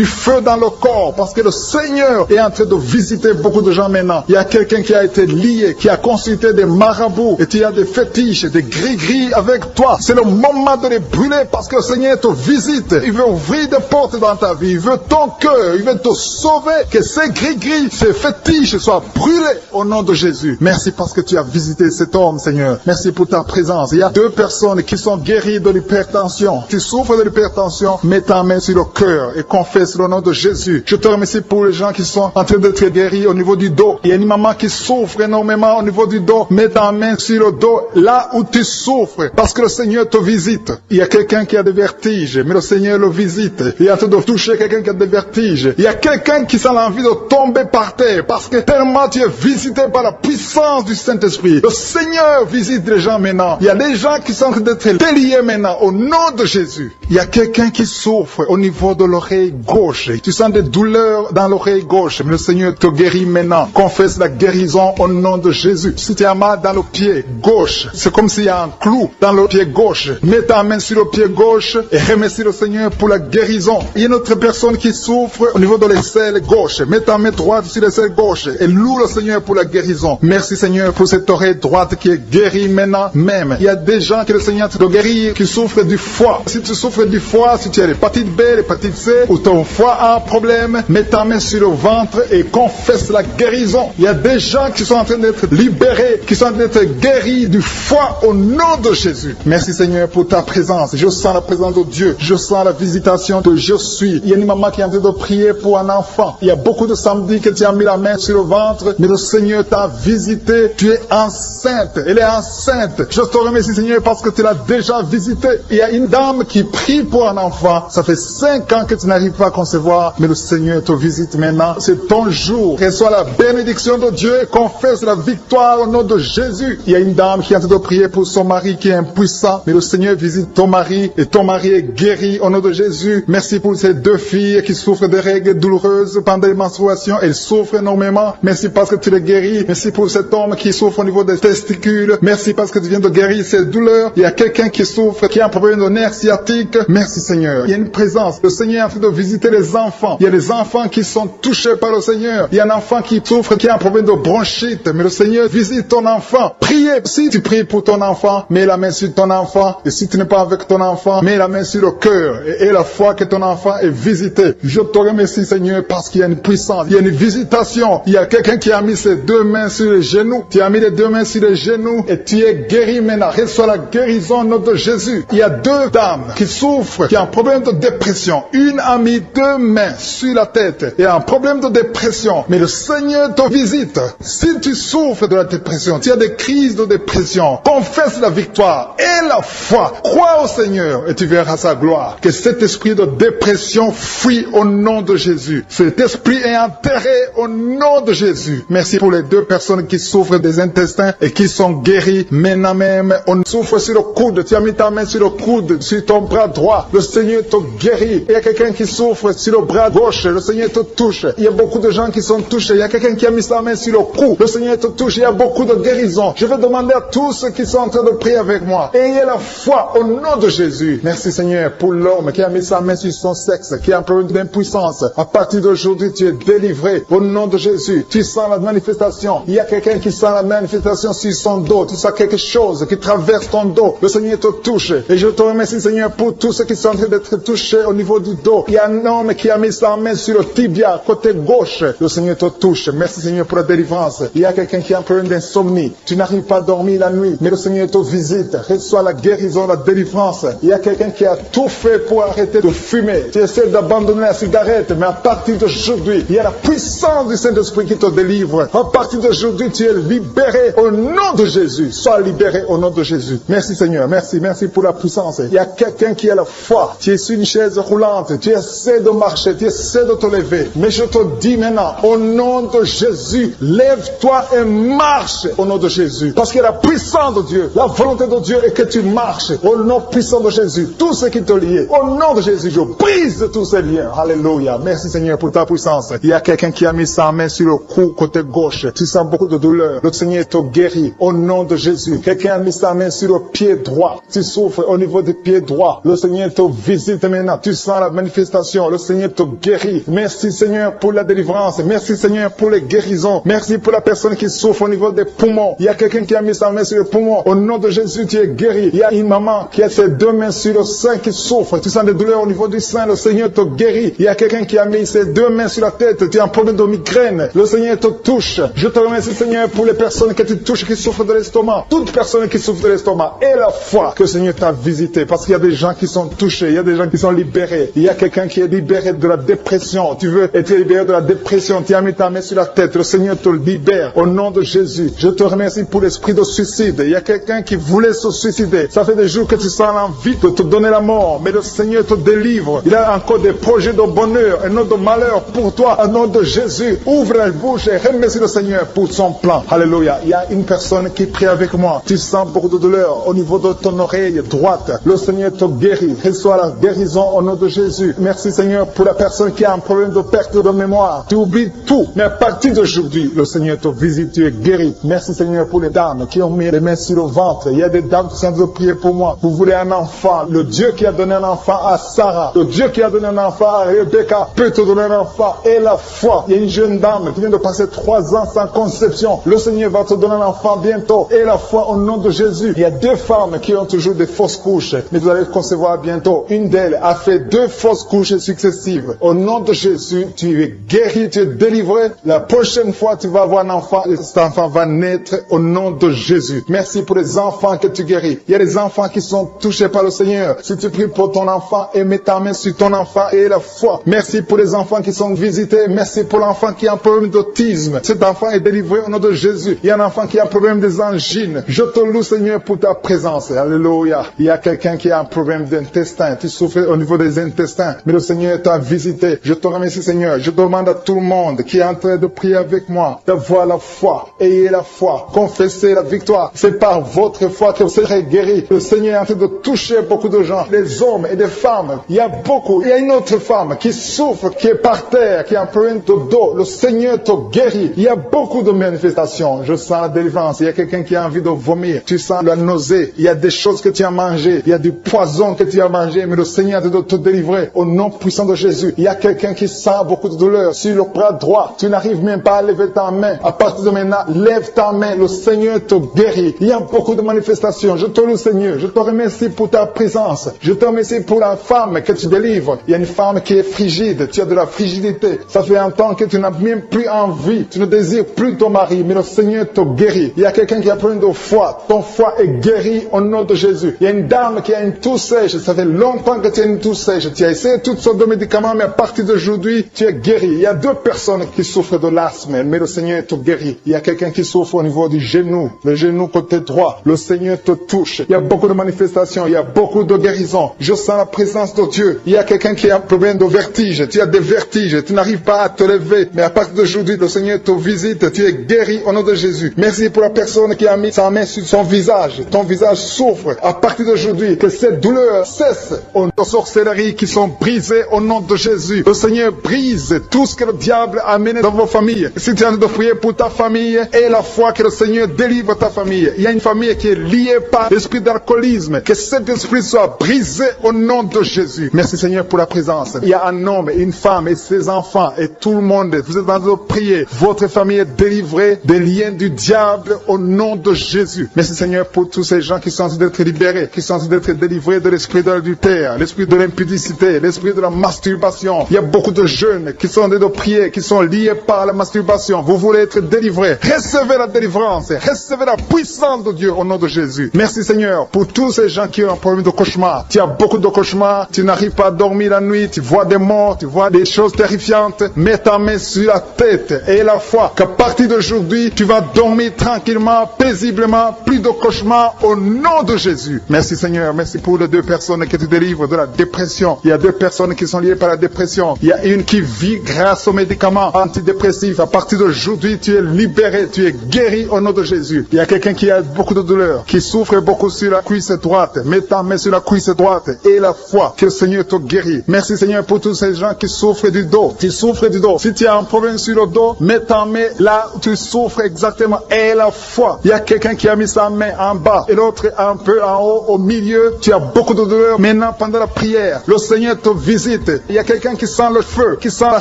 dans le corps parce que le Seigneur est en train de visiter beaucoup de gens maintenant. Il y a quelqu'un qui a été lié, qui a consulté des marabouts et tu as des fétiches, des gris-gris avec toi. C'est le moment de les brûler parce que le Seigneur te visite. Il veut ouvrir des portes dans ta vie. Il veut ton cœur. Il veut te sauver. Que ces gris-gris, ces fétiches soient brûlés au nom de Jésus. Merci parce que tu as visité cet homme, Seigneur. Merci pour ta présence. Il y a 2 personnes qui sont guéries de l'hypertension. Tu souffres de l'hypertension, mets ta main sur le cœur et confesse le nom de Jésus. Je te remercie pour les gens qui sont en train d'être guéris au niveau du dos. Il y a une maman qui souffre énormément au niveau du dos. Mets ta main sur le dos, là où tu souffres, parce que le Seigneur te visite. Il y a quelqu'un qui a des vertiges, mais le Seigneur le visite. Il est en train de toucher quelqu'un qui a des vertiges. Il y a quelqu'un qui sent l'envie de tomber par terre, parce que tellement tu es visité par la puissance du Saint-Esprit. Le Seigneur visite les gens maintenant. Il y a des gens qui sont en train d'être déliés maintenant, au nom de Jésus. Il y a quelqu'un qui souffre au niveau de l'oreille gauche. Tu sens des douleurs dans l'oreille gauche, mais le Seigneur te guérit maintenant. Confesse la guérison au nom de Jésus. Si tu as mal dans le pied gauche, c'est comme s'il y a un clou dans le pied gauche. Mets ta main sur le pied gauche et remercie le Seigneur pour la guérison. Il y a une autre personne qui souffre au niveau de l'aisselle gauche. Mets ta main droite sur l'aisselle gauche et loue le Seigneur pour la guérison. Merci Seigneur pour cette oreille droite qui est guérie maintenant même. Il y a des gens que le Seigneur te guérit qui souffrent du foie. Si tu souffres du foie, si tu as l'hépatite B, l'hépatite C ou ton foie a un problème, mets ta main sur le ventre et confesse la guérison. Il y a des gens qui sont en train d'être libérés, qui sont en train d'être guéris du foie au nom de Jésus. Merci Seigneur pour ta présence. Je sens la présence de Dieu. Je sens la visitation de je suis. Il y a une maman qui est en train de prier pour un enfant. Il y a beaucoup de samedis que tu as mis la main sur le ventre, mais le Seigneur t'a visité. Tu es enceinte. Elle est enceinte. Je te remercie Seigneur parce que tu l'as déjà visité. Il y a une dame qui prie pour un enfant. Ça fait 5 ans que tu n'arrives pas à concevoir, mais le Seigneur te visite maintenant. C'est ton jour. Reçois la bénédiction de Dieu et confesse la victoire au nom de Jésus. Il y a une dame qui est en train de prier pour son mari qui est impuissant, mais le Seigneur visite ton mari et ton mari est guéri au nom de Jésus. Merci pour ces 2 filles qui souffrent de règles douloureuses pendant les menstruations. Elles souffrent énormément. Merci parce que tu les guéris. Merci pour cet homme qui souffre au niveau des testicules. Merci parce que tu viens de guérir ces douleurs. Il y a quelqu'un qui souffre, qui a un problème de nerf sciatique. Merci Seigneur. Il y a une présence. Le Seigneur est en train de visiter les enfants. Il y a des enfants qui sont touchés par le Seigneur. Il y a un enfant qui souffre, qui a un problème de bronchite. Mais le Seigneur visite ton enfant. Priez. Si tu pries pour ton enfant, mets la main sur ton enfant. Et si tu n'es pas avec ton enfant, mets la main sur le cœur. Et la foi que ton enfant est visité. Je te remercie Seigneur parce qu'il y a une puissance. Il y a une visitation. Il y a quelqu'un qui a mis ses 2 mains sur les genoux. Tu as mis les 2 mains sur les genoux et tu es guéri maintenant. Reçois la guérison au nom de Jésus. Il y a 2 dames qui souffrent, qui ont un problème de dépression. Une a mis 2 mains sur la tête et a un problème de dépression. Mais le Seigneur te visite. Si tu souffres de la dépression, tu as des crises de dépression, confesse la victoire et la foi. Crois au Seigneur et tu verras sa gloire. Que cet esprit de dépression fuit au nom de Jésus. Cet esprit est enterré au nom de Jésus. Merci pour les 2 personnes qui souffrent des intestins et qui sont guéries maintenant même. On souffre sur le coude. Tu as mis ta main sur sur le coude, sur ton bras droit. Le Seigneur te guérit. Il y a quelqu'un qui souffre sur le bras gauche. Le Seigneur te touche. Il y a beaucoup de gens qui sont touchés. Il y a quelqu'un qui a mis sa main sur le cou. Le Seigneur te touche. Il y a beaucoup de guérisons. Je vais demander à tous ceux qui sont en train de prier avec moi. Ayez la foi au nom de Jésus. Merci Seigneur pour l'homme qui a mis sa main sur son sexe, qui a un problème d'impuissance. À partir d'aujourd'hui, tu es délivré au nom de Jésus. Tu sens la manifestation. Il y a quelqu'un qui sent la manifestation sur son dos. Tu sens quelque chose qui traverse ton dos. Le Seigneur te touche. Et je te remercie Seigneur pour tous ceux qui sont en train d'être touchés au niveau du dos. Il y a un homme qui a mis sa main sur le tibia, côté gauche. Le Seigneur te touche. Merci Seigneur pour la délivrance. Il y a quelqu'un qui a un problème d'insomnie. Tu n'arrives pas à dormir la nuit, mais le Seigneur te visite. Reçois la guérison, la délivrance. Il y a quelqu'un qui a tout fait pour arrêter de fumer. Tu essaies d'abandonner la cigarette, mais à partir d'aujourd'hui, il y a la puissance du Saint-Esprit qui te délivre. À partir d'aujourd'hui, tu es libéré au nom de Jésus. Sois libéré au nom de Jésus. Merci Seigneur. Merci pour la puissance. Il y a quelqu'un qui a la foi. Tu es sur une chaise roulante. Tu essaies de marcher. Tu essaies de te lever. Mais je te dis maintenant, au nom de Jésus, lève-toi et marche au nom de Jésus. Parce que la puissance de Dieu, la volonté de Dieu est que tu marches au nom puissant de Jésus. Tout ce qui te lie, au nom de Jésus, je brise tous ces liens. Alléluia. Merci Seigneur pour ta puissance. Il y a quelqu'un qui a mis sa main sur le cou côté gauche. Tu sens beaucoup de douleur. Le Seigneur te guérit au nom de Jésus. Quelqu'un a mis sa main sur le pied droit. Tu souffres au niveau du pied droit. Le Seigneur te visite maintenant. Tu sens la manifestation. Le Seigneur te guérit. Merci Seigneur pour la délivrance. Merci Seigneur pour les guérisons. Merci pour la personne qui souffre au niveau des poumons. Il y a quelqu'un qui a mis sa main sur le poumon. Au nom de Jésus, tu es guéri. Il y a une maman qui a ses deux mains sur le sein qui souffre. Tu sens des douleurs au niveau du sein. Le Seigneur te guérit. Il y a quelqu'un qui a mis ses deux mains sur la tête. Tu as un problème de migraine. Le Seigneur te touche. Je te remercie Seigneur pour les personnes que tu touches qui souffrent de l'estomac. Toute personne qui souffre de l'estomac. Et la foi que le Seigneur t'a visité. Parce qu'il y a des gens qui sont touchés. Il y a des gens qui sont libérés. Il y a quelqu'un qui est libéré de la dépression. Tu veux être libéré de la dépression. Tu as mis ta main sur la tête. Le Seigneur te libère. Au nom de Jésus. Je te remercie pour l'esprit de suicide. Il y a quelqu'un qui voulait se suicider. Ça fait des jours que tu sens l'envie de te donner la mort. Mais le Seigneur te délivre. Il a encore des projets de bonheur et non de malheur pour toi. Au nom de Jésus. Ouvre la bouche et remercie le Seigneur pour son plan. Alléluia. Il y a une personne qui prie avec moi. Tu sens beaucoup de douleur au niveau de ton oreille droite. Le Seigneur te guérit. Reçois la guérison au nom de Jésus. Merci Seigneur pour la personne qui a un problème de perte de mémoire. Tu oublies tout. Mais à partir d'aujourd'hui, le Seigneur te visite. Tu es guéri. Merci Seigneur pour les dames qui ont mis les mains sur le ventre. Il y a des dames qui sont en train de prier pour moi. Vous voulez un enfant. Le Dieu qui a donné un enfant à Sarah. Le Dieu qui a donné un enfant à Rebecca peut te donner un enfant. Et la foi. Il y a une jeune dame qui vient de passer 3 ans sans conception. Le Seigneur va te donner un enfant bientôt. Et la foi au nom de Jésus. Il y a 2 femmes qui ont toujours des fausses couches. Mais vous allez concevoir bientôt. Une d'elles a fait 2 fausses couches successives. Au nom de Jésus, tu es guéri, tu es délivré. La prochaine fois, tu vas avoir un enfant. Et cet enfant va naître au nom de Jésus. Merci pour les enfants que tu guéris. Il y a des enfants qui sont touchés par le Seigneur. Si tu pries pour ton enfant et mets ta main sur ton enfant et la foi. Merci pour les enfants qui sont visités. Merci pour l'enfant qui a un problème d'autisme. Cet enfant est délivré au nom de Jésus. Il y a un enfant qui a un problème des angines. Je te loue Seigneur pour ta présence. Alléluia. Il y a quelqu'un qui a un problème d'intestin. Tu souffres au niveau des intestins. Mais le Seigneur t'a visité. Je te remercie Seigneur. Je demande à tout le monde qui est en train de prier avec moi d'avoir la foi. Ayez la foi. Confessez la victoire. C'est par votre foi que vous serez guéris. Le Seigneur est en train de toucher beaucoup de gens. Des hommes et des femmes. Il y a beaucoup. Il y a une autre femme qui souffre, qui est par terre, qui a un problème de dos. Le Seigneur te guérit. Il y a beaucoup de manifestations. Je sens la délivrance. Il y a quelqu'un qui a envie de vomir. Tu sens la nausée. Il y a des choses que tu as mangées. Il y a du poison que tu as mangé. Mais le Seigneur est en train de te délivrer. Au nom puissant de Jésus. Il y a quelqu'un qui sent beaucoup de douleur sur le bras droit. Tu n'arrives même pas à lever ta main. À partir de maintenant, lève ta main. Le Seigneur te guérit. Il y a beaucoup de manifestations. Je te loue Seigneur. Je te remercie pour ta présence. Je te remercie pour la femme que tu délivres. Il y a une femme qui est frigide. Tu as de la frigidité. Ça fait un temps que tu n'as même plus envie. Tu ne désires plus ton mari. Mais le Seigneur te guérit. Il y a quelqu'un qui a problème de foie. Ton foie est guéri au nom de Jésus. Il y a une dame qui a une toux sèche. Ça fait longtemps que tu as une toux sèche. Tu as essayé toutes sortes de médicaments. Mais à partir d'aujourd'hui, tu es guéri. Il y a 2 personnes qui souffrent de l'asthme. Mais le Seigneur te guérit. Il y a quelqu'un qui souffre au niveau du genou. Le genou côté droit. Le Seigneur te touche. Il y a beaucoup de manifestations. Il y a beaucoup de guérisons. Je sens la présence de Dieu. Il y a quelqu'un qui a un problème de vertige. Tu as des vertiges. Tu n'arrives pas à te lever. Mais à partir d'aujourd'hui, le Seigneur te visite. Tu es guéri au nom de Jésus. Merci pour la personne qui a mis sa main sur son visage. Ton visage souffre. À partir partir d'aujourd'hui, que ces douleurs cessent. Aux sorcelleries qui sont brisées au nom de Jésus. Le Seigneur brise tout ce que le diable a amené dans vos familles. Si tu es en train de prier pour ta famille, et la foi que le Seigneur délivre ta famille. Il y a une famille qui est liée par l'esprit d'alcoolisme. Que cet esprit soit brisé au nom de Jésus. Merci Seigneur pour la présence. Il y a un homme, une femme et ses enfants et tout le monde. Vous êtes en train de prier. Votre famille est délivrée des liens du diable au nom de Jésus. Merci Seigneur pour tous ces gens qui sont en train d'être libérés, qui sont en train d'être délivrés de l'esprit de l'adultère, l'esprit de l'impudicité, l'esprit de la masturbation. Il y a beaucoup de jeunes qui sont en train de prier, qui sont liés par la masturbation. Vous voulez être délivrés. Recevez la délivrance. Recevez la puissance de Dieu au nom de Jésus. Merci Seigneur pour tous ces gens qui ont un problème de cauchemar. Tu as beaucoup de cauchemars. Tu n'arrives pas à dormir la nuit. Tu vois des morts. Tu vois des choses terrifiantes. Mets ta main sur la tête et la foi qu'à partir d'aujourd'hui, tu vas dormir tranquillement, paisiblement. Plus de cauchemars au nom de Jésus. Merci Seigneur. Merci pour les 2 personnes que tu délivres de la dépression. Il y a 2 personnes qui sont liées par la dépression. Il y a une qui vit grâce aux médicaments antidépressifs. À partir d'aujourd'hui, tu es libéré. Tu es guéri au nom de Jésus. Il y a quelqu'un qui a beaucoup de douleur, qui souffre beaucoup sur la cuisse droite. Mets ta main sur la cuisse droite et la foi que le Seigneur te guérit. Merci Seigneur pour tous ces gens qui souffrent du dos. Tu souffres du dos. Si tu as un problème sur le dos, mets ta main là où tu souffres exactement et la foi. Il y a quelqu'un qui a mis sa main en bas et l'autre un peu en haut, au milieu. Tu as beaucoup de douleur. Maintenant, pendant la prière, le Seigneur te visite. Il y a quelqu'un qui sent le feu, qui sent la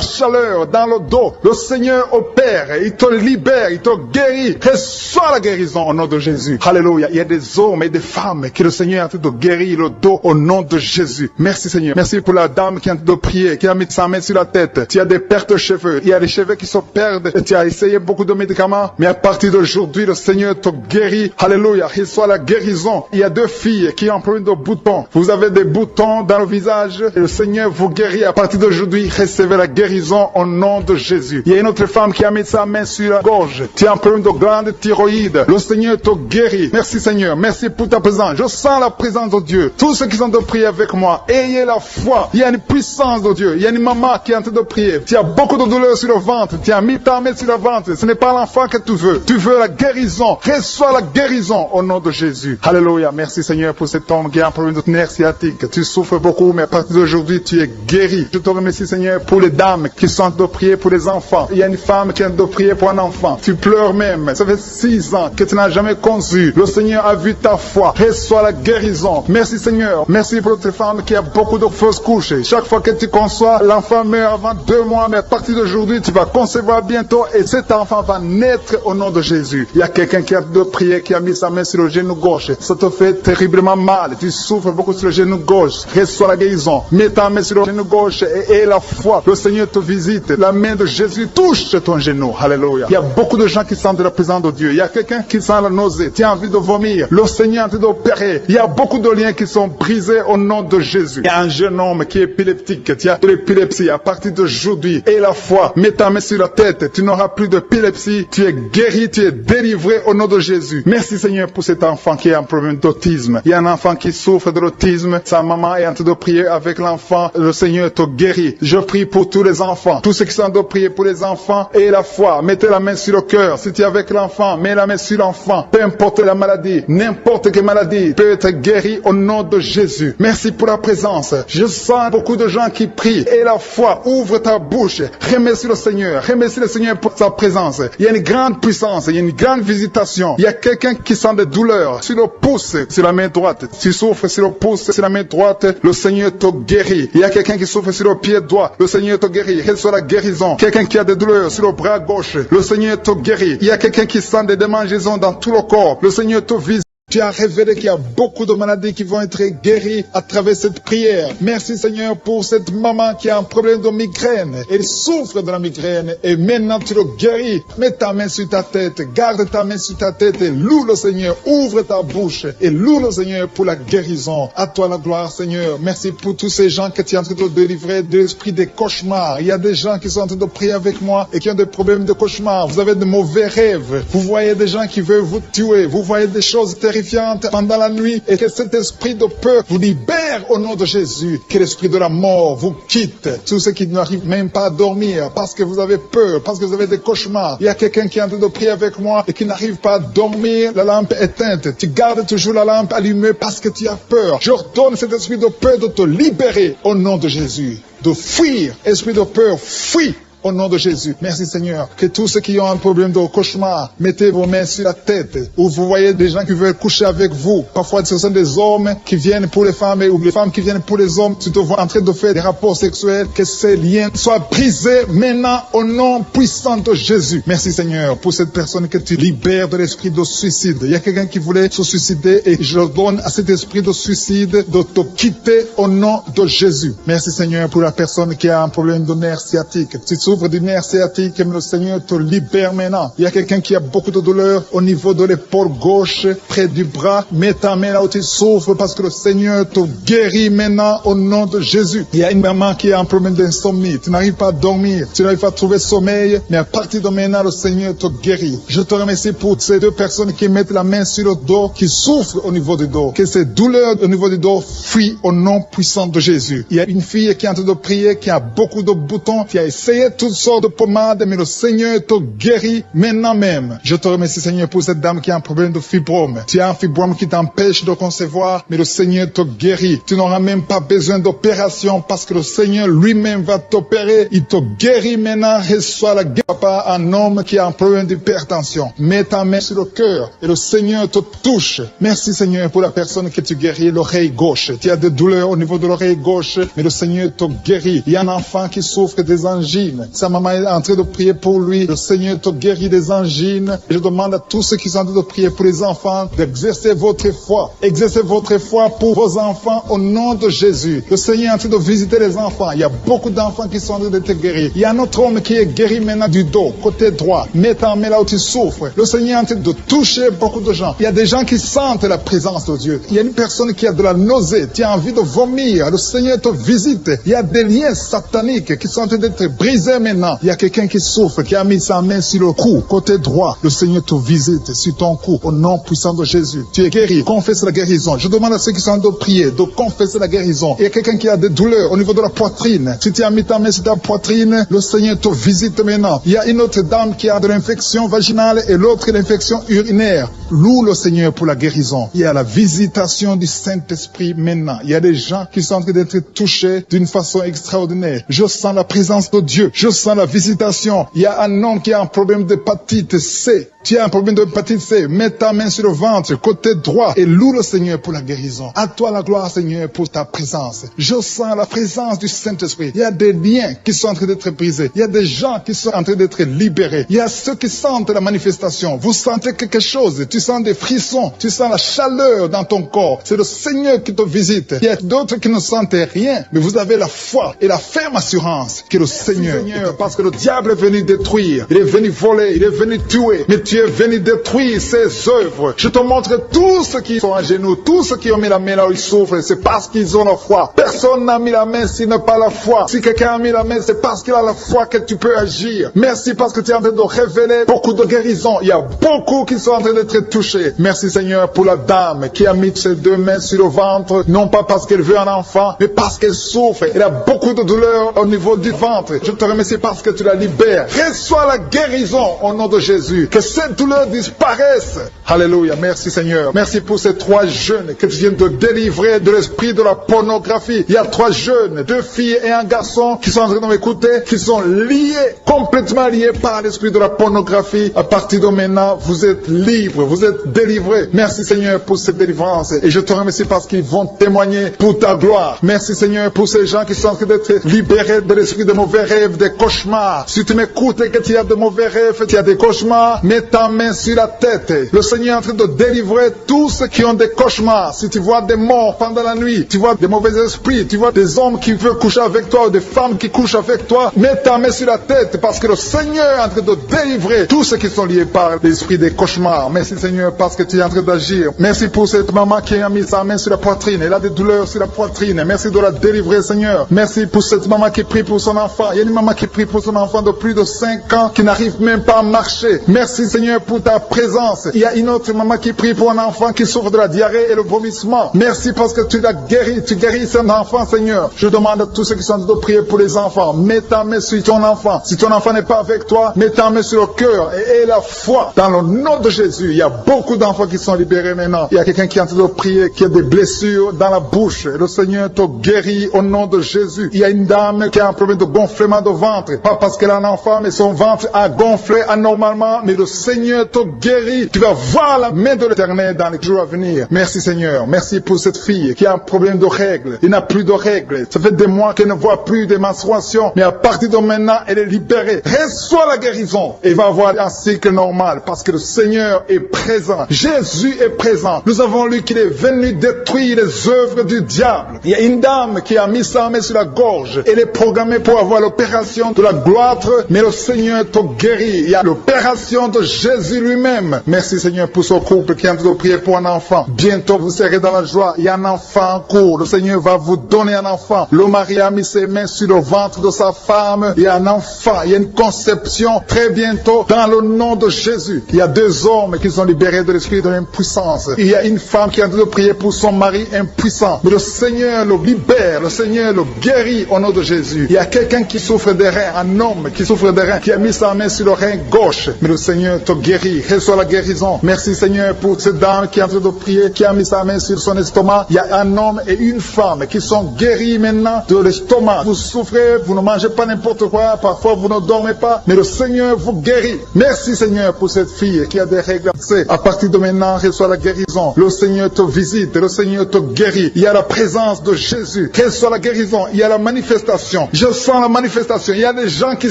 chaleur dans le dos. Le Seigneur opère. Il te libère. Il te guérit. Reçois la guérison au nom de Jésus. Alléluia. Il y a des hommes et des femmes que le Seigneur est en train de guérir le dos au nom de Jésus. Merci Seigneur. Merci pour la dame qui est en train de prier, qui a mis sa main sur la tête. Tu as des pertes de cheveux. Il y a des cheveux qui se perdent. Et tu as essayé beaucoup de médicaments. Mais à partir d'aujourd'hui, le Seigneur te guérit. Alléluia. Reçois la guérison. Il y a 2 filles qui ont un problème de boutons. Vous avez des boutons dans le visage. Et le Seigneur vous guérit. À partir d'aujourd'hui, recevez la guérison au nom de Jésus. Il y a une autre femme qui a mis sa main sur la gorge. Tu as un problème de glande thyroïde. Le Seigneur te guérit. Merci Seigneur. Merci pour ta présence. Je sens la présence de Dieu. Tous ceux qui sont de prier avec moi, ayez la foi. Il y a une puissance de Dieu. Il y a une maman qui est en train de prier. Tu as beaucoup de douleur sur le ventre. Tu as mis ta main sur le ventre. Ce n'est pas l'enfant que tu veux. Tu veux la guérison. Reçois la guérison au nom de Jésus. Alléluia. Merci Seigneur pour cet homme qui a un problème de nerf sciatique. Tu souffres beaucoup, mais à partir d'aujourd'hui, tu es guéri. Je te remercie Seigneur pour les dames qui sont en train de prier pour les enfants. Il y a une femme qui est en train de prier pour un enfant. Tu pleures même. Ça fait 6 ans que tu n'as jamais conçu. Le Seigneur a vu ta foi. Reçois la guérison. Merci Seigneur. Merci pour notre femme qui a beaucoup de fausses couches. Chaque fois que tu conçois, l'enfant meurt avant 2 mois, mais à partir d'aujourd'hui, tu vas concevoir bientôt et cet enfant va naître au nom de Jésus. Il y a quelqu'un qui a de prier, qui a mis sa main sur le genou gauche. Ça te fait terriblement mal. Tu souffres beaucoup sur le genou gauche. Reçois la guérison. Mets ta main sur le genou gauche et la foi. Le Seigneur te visite. La main de Jésus touche ton genou. Alléluia. Il y a beaucoup de gens qui sentent la présence de Dieu. Il y a quelqu'un qui sent la nausée. Tu as envie de vomir. Le Seigneur est en train d'opérer. Il y a beaucoup de liens qui sont brisés au nom de Jésus. Il y a un jeune homme qui est épileptique. Tu as de l'épilepsie à partir d'aujourd'hui. Et la foi. Mets ta main sur la tête. Tu n'auras plus d'épilepsie. Tu es guéri. Tu es délivré au nom de Jésus. Merci Seigneur pour cet enfant qui a un problème d'autisme. Il y a un enfant qui souffre de l'autisme. Sa maman est en train de prier avec l'enfant. Le Seigneur te guérit. Je prie pour tous les enfants. Tous ceux qui sont en train de prier pour les enfants et la foi. Mettez la main sur le cœur. Si tu es avec l'enfant, mets la main sur l'enfant. Peu importe la maladie, n'importe quelle maladie peut être guérie au nom de Jésus. Merci pour la présence. Je sens beaucoup de gens qui prient. Et la foi, ouvre ta bouche. Remercie le Seigneur. Remercie le Seigneur pour sa présence. Il y a une grande puissance. Il y a une grande visitation. Il y a quelqu'un qui sent des douleurs sur le pouce, sur la main droite. Tu souffres sur le pouce, sur la main droite. Le Seigneur te guérit. Il y a quelqu'un qui souffre sur le pied droit. Le Seigneur te guérit. Reçois la guérison. Quelqu'un qui a des douleurs sur le bras gauche. Le Seigneur te guérit. Il y a quelqu'un qui sent des démangeaisons dans tout le corps. Le Seigneur te visite. Tu as révélé qu'il y a beaucoup de maladies qui vont être guéries à travers cette prière. Merci Seigneur pour cette maman qui a un problème de migraine. Elle souffre de la migraine et maintenant tu le guéris. Mets ta main sur ta tête, garde ta main sur ta tête et loue le Seigneur. Ouvre ta bouche et loue le Seigneur pour la guérison. À toi la gloire Seigneur. Merci pour tous ces gens que tu es en train de délivrer de l'esprit des cauchemars. Il y a des gens qui sont en train de prier avec moi et qui ont des problèmes de cauchemars. Vous avez de mauvais rêves. Vous voyez des gens qui veulent vous tuer. Vous voyez des choses terribles. terrifiante pendant la nuit et que cet esprit de peur vous libère au nom de Jésus. Que l'esprit de la mort vous quitte. Tous ceux qui n'arrivent même pas à dormir parce que vous avez peur, parce que vous avez des cauchemars. Il y a quelqu'un qui est en train de prier avec moi et qui n'arrive pas à dormir, la lampe éteinte. Tu gardes toujours la lampe allumée parce que tu as peur. J'ordonne cet esprit de peur de te libérer au nom de Jésus. De fuir, esprit de peur, fuis au nom de Jésus. Merci Seigneur. Que tous ceux qui ont un problème de cauchemar, mettez vos mains sur la tête. Ou vous voyez des gens qui veulent coucher avec vous. Parfois ce sont des hommes qui viennent pour les femmes ou les femmes qui viennent pour les hommes. Tu te vois en train de faire des rapports sexuels. Que ces liens soient brisés maintenant au nom puissant de Jésus. Merci Seigneur pour cette personne que tu libères de l'esprit de suicide. Il y a quelqu'un qui voulait se suicider et je donne à cet esprit de suicide de te quitter au nom de Jésus. Merci Seigneur pour la personne qui a un problème de nerf sciatique. Tu souffres du nerf sciatique, le Seigneur te libère maintenant. Il y a quelqu'un qui a beaucoup de douleur au niveau de l'épaule gauche, près du bras. Mets ta main là où tu souffres parce que le Seigneur te guérit maintenant au nom de Jésus. Il y a une maman qui a un problème d'insomnie. Tu n'arrives pas à dormir, tu n'arrives pas à trouver sommeil, mais à partir de maintenant, le Seigneur te guérit. Je te remercie pour ces deux personnes qui mettent la main sur le dos, qui souffrent au niveau du dos. Que ces douleurs au niveau du dos fuient au nom puissant de Jésus. Il y a une fille qui est en train de prier, qui a beaucoup de boutons, qui a essayé toutes sortes de pommades, mais le Seigneur te guérit maintenant même. Je te remercie Seigneur pour cette dame qui a un problème de fibrome. Tu as un fibrome qui t'empêche de concevoir, mais le Seigneur te guérit. Tu n'auras même pas besoin d'opération parce que le Seigneur lui-même va t'opérer. Il te guérit maintenant. Reçois la guérison par un homme qui a un problème d'hypertension. Mets ta main sur le cœur et le Seigneur te touche. Merci Seigneur pour la personne que tu guéris, l'oreille gauche. Tu as des douleurs au niveau de l'oreille gauche, mais le Seigneur te guérit. Il y a un enfant qui souffre des angines. Sa maman est en train de prier pour lui. Le Seigneur te guérit des angines. Et je demande à tous ceux qui sont en train de prier pour les enfants d'exercer votre foi. Exercez votre foi pour vos enfants au nom de Jésus. Le Seigneur est en train de visiter les enfants. Il y a beaucoup d'enfants qui sont en train d'être guéris. Il y a un autre homme qui est guéri maintenant du dos, côté droit. Mets ta main là où tu souffres. Le Seigneur est en train de toucher beaucoup de gens. Il y a des gens qui sentent la présence de Dieu. Il y a une personne qui a de la nausée. Tu as envie de vomir. Le Seigneur te visite. Il y a des liens sataniques qui sont en train d'être brisés maintenant. Il y a quelqu'un qui souffre, qui a mis sa main sur le cou, côté droit. Le Seigneur te visite sur ton cou, au nom puissant de Jésus. Tu es guéri. Confesse la guérison. Je demande à ceux qui sont en train de prier de confesser la guérison. Il y a quelqu'un qui a des douleurs au niveau de la poitrine. Si tu as mis ta main sur ta poitrine, le Seigneur te visite maintenant. Il y a une autre dame qui a de l'infection vaginale et l'autre l'infection urinaire. Loue le Seigneur pour la guérison. Il y a la visitation du Saint-Esprit maintenant. Il y a des gens qui sont en train d'être touchés d'une façon extraordinaire. Je sens la présence de Dieu. Je sens la visitation. Il y a un homme qui a un problème d'hépatite C. Tu as un problème d'hépatite C. Mets ta main sur le ventre, côté droit, et loue le Seigneur pour la guérison. À toi la gloire, Seigneur, pour ta présence. Je sens la présence du Saint-Esprit. Il y a des liens qui sont en train d'être brisés. Il y a des gens qui sont en train d'être libérés. Il y a ceux qui sentent la manifestation. Vous sentez quelque chose. Tu sens des frissons. Tu sens la chaleur dans ton corps. C'est le Seigneur qui te visite. Il y a d'autres qui ne sentent rien, mais vous avez la foi et la ferme assurance que le Seigneur, parce que le diable est venu détruire. Il est venu voler. Il est venu tuer. Mais tu es venu détruire ses œuvres. Je te montre tous ceux qui sont à genoux, tous ceux qui ont mis la main là où ils souffrent, c'est parce qu'ils ont la foi. Personne n'a mis la main s'il n'a pas la foi. Si quelqu'un a mis la main, c'est parce qu'il a la foi que tu peux agir. Merci parce que tu es en train de révéler beaucoup de guérisons. Il y a beaucoup qui sont en train d'être touchés. Merci Seigneur pour la dame qui a mis ses deux mains sur le ventre, non pas parce qu'elle veut un enfant, mais parce qu'elle souffre. Elle a beaucoup de douleur au niveau du ventre. Je te remercie parce que tu la libères. Reçois la guérison au nom de Jésus. Que cette douleur disparaisse. Alléluia. Merci Seigneur. Merci pour ces 3 jeunes que tu viens de délivrer de l'esprit de la pornographie. Il y a 3 jeunes, 2 filles et un garçon qui sont en train de m'écouter, qui sont liés, complètement liés par l'esprit de la pornographie. À partir de maintenant, vous êtes libres, vous êtes délivrés. Merci Seigneur pour cette délivrance. Et je te remercie parce qu'ils vont témoigner pour ta gloire. Merci Seigneur pour ces gens qui sont en train d'être libérés de l'esprit de mauvais rêves, des cauchemars. Si tu m'écoutes et que tu as de mauvais rêves, tu as des cauchemars, mets ta main sur la tête. Le Seigneur est en train de délivrer tous ceux qui ont des cauchemars. Si tu vois des morts pendant la nuit, tu vois des mauvais esprits, tu vois des hommes qui veulent coucher avec toi ou des femmes qui couchent avec toi, mets ta main sur la tête parce que le Seigneur est en train de délivrer tous ceux qui sont liés par l'esprit des cauchemars. Merci Seigneur parce que tu es en train d'agir. Merci pour cette maman qui a mis sa main sur la poitrine. Elle a des douleurs sur la poitrine. Merci de la délivrer Seigneur. Merci pour cette maman qui prie pour son enfant. Il y a une maman qui prie pour son enfant de plus de 5 ans qui n'arrive même pas à marcher. Merci Seigneur Seigneur, pour ta présence. Il y a une autre maman qui prie pour un enfant qui souffre de la diarrhée et le vomissement. Merci parce que tu l'as guéri. Tu guéris cet enfant, Seigneur. Je demande à tous ceux qui sont en train de prier pour les enfants. Mets ta main sur ton enfant. Si ton enfant n'est pas avec toi, mets ta main sur le cœur et aie la foi. Dans le nom de Jésus, il y a beaucoup d'enfants qui sont libérés maintenant. Il y a quelqu'un qui est en train de prier, qui a des blessures dans la bouche. Le Seigneur te guérit au nom de Jésus. Il y a une dame qui a un problème de gonflement de ventre. Pas parce qu'elle a un enfant, mais son ventre a gonflé anormalement. Mais le Seigneur te guérit. Tu vas voir la main de l'Éternel dans les jours à venir. Merci Seigneur. Merci pour cette fille qui a un problème de règles. Il n'a plus de règles. Ça fait des mois qu'elle ne voit plus de menstruation. Mais à partir de maintenant, elle est libérée. Reçois la guérison. Et va avoir un cycle normal parce que le Seigneur est présent. Jésus est présent. Nous avons lu qu'il est venu détruire les œuvres du diable. Il y a une dame qui a mis sa main sur la gorge. Elle est programmée pour avoir l'opération de la gloire, mais le Seigneur te guérit. Il y a l'opération de Jésus lui-même. Merci Seigneur pour ce couple qui est en train de prier pour un enfant. Bientôt vous serez dans la joie. Il y a un enfant en cours. Le Seigneur va vous donner un enfant. Le mari a mis ses mains sur le ventre de sa femme. Il y a un enfant. Il y a une conception très bientôt dans le nom de Jésus. Il y a 2 hommes qui sont libérés de l'esprit de l'impuissance. Il y a une femme qui est en train de prier pour son mari impuissant. Mais le Seigneur le libère. Le Seigneur le guérit au nom de Jésus. Il y a quelqu'un qui souffre des reins. Un homme qui souffre des reins. Qui a mis sa main sur le rein gauche. Mais le Seigneur te guérit. Reçois la guérison. Merci Seigneur pour cette dame qui est en train de prier. Qui a mis sa main sur son estomac. Il y a un homme et une femme qui sont guéris maintenant de l'estomac. Vous souffrez. Vous ne mangez pas n'importe quoi. Parfois vous ne dormez pas. Mais le Seigneur vous guérit. Merci Seigneur pour cette fille qui a des règles. À partir de maintenant, reçois la guérison. Le Seigneur te visite. Le Seigneur te guérit. Il y a la présence de Jésus. Reçois la guérison. Il y a la manifestation. Je sens la manifestation. Il y a des gens qui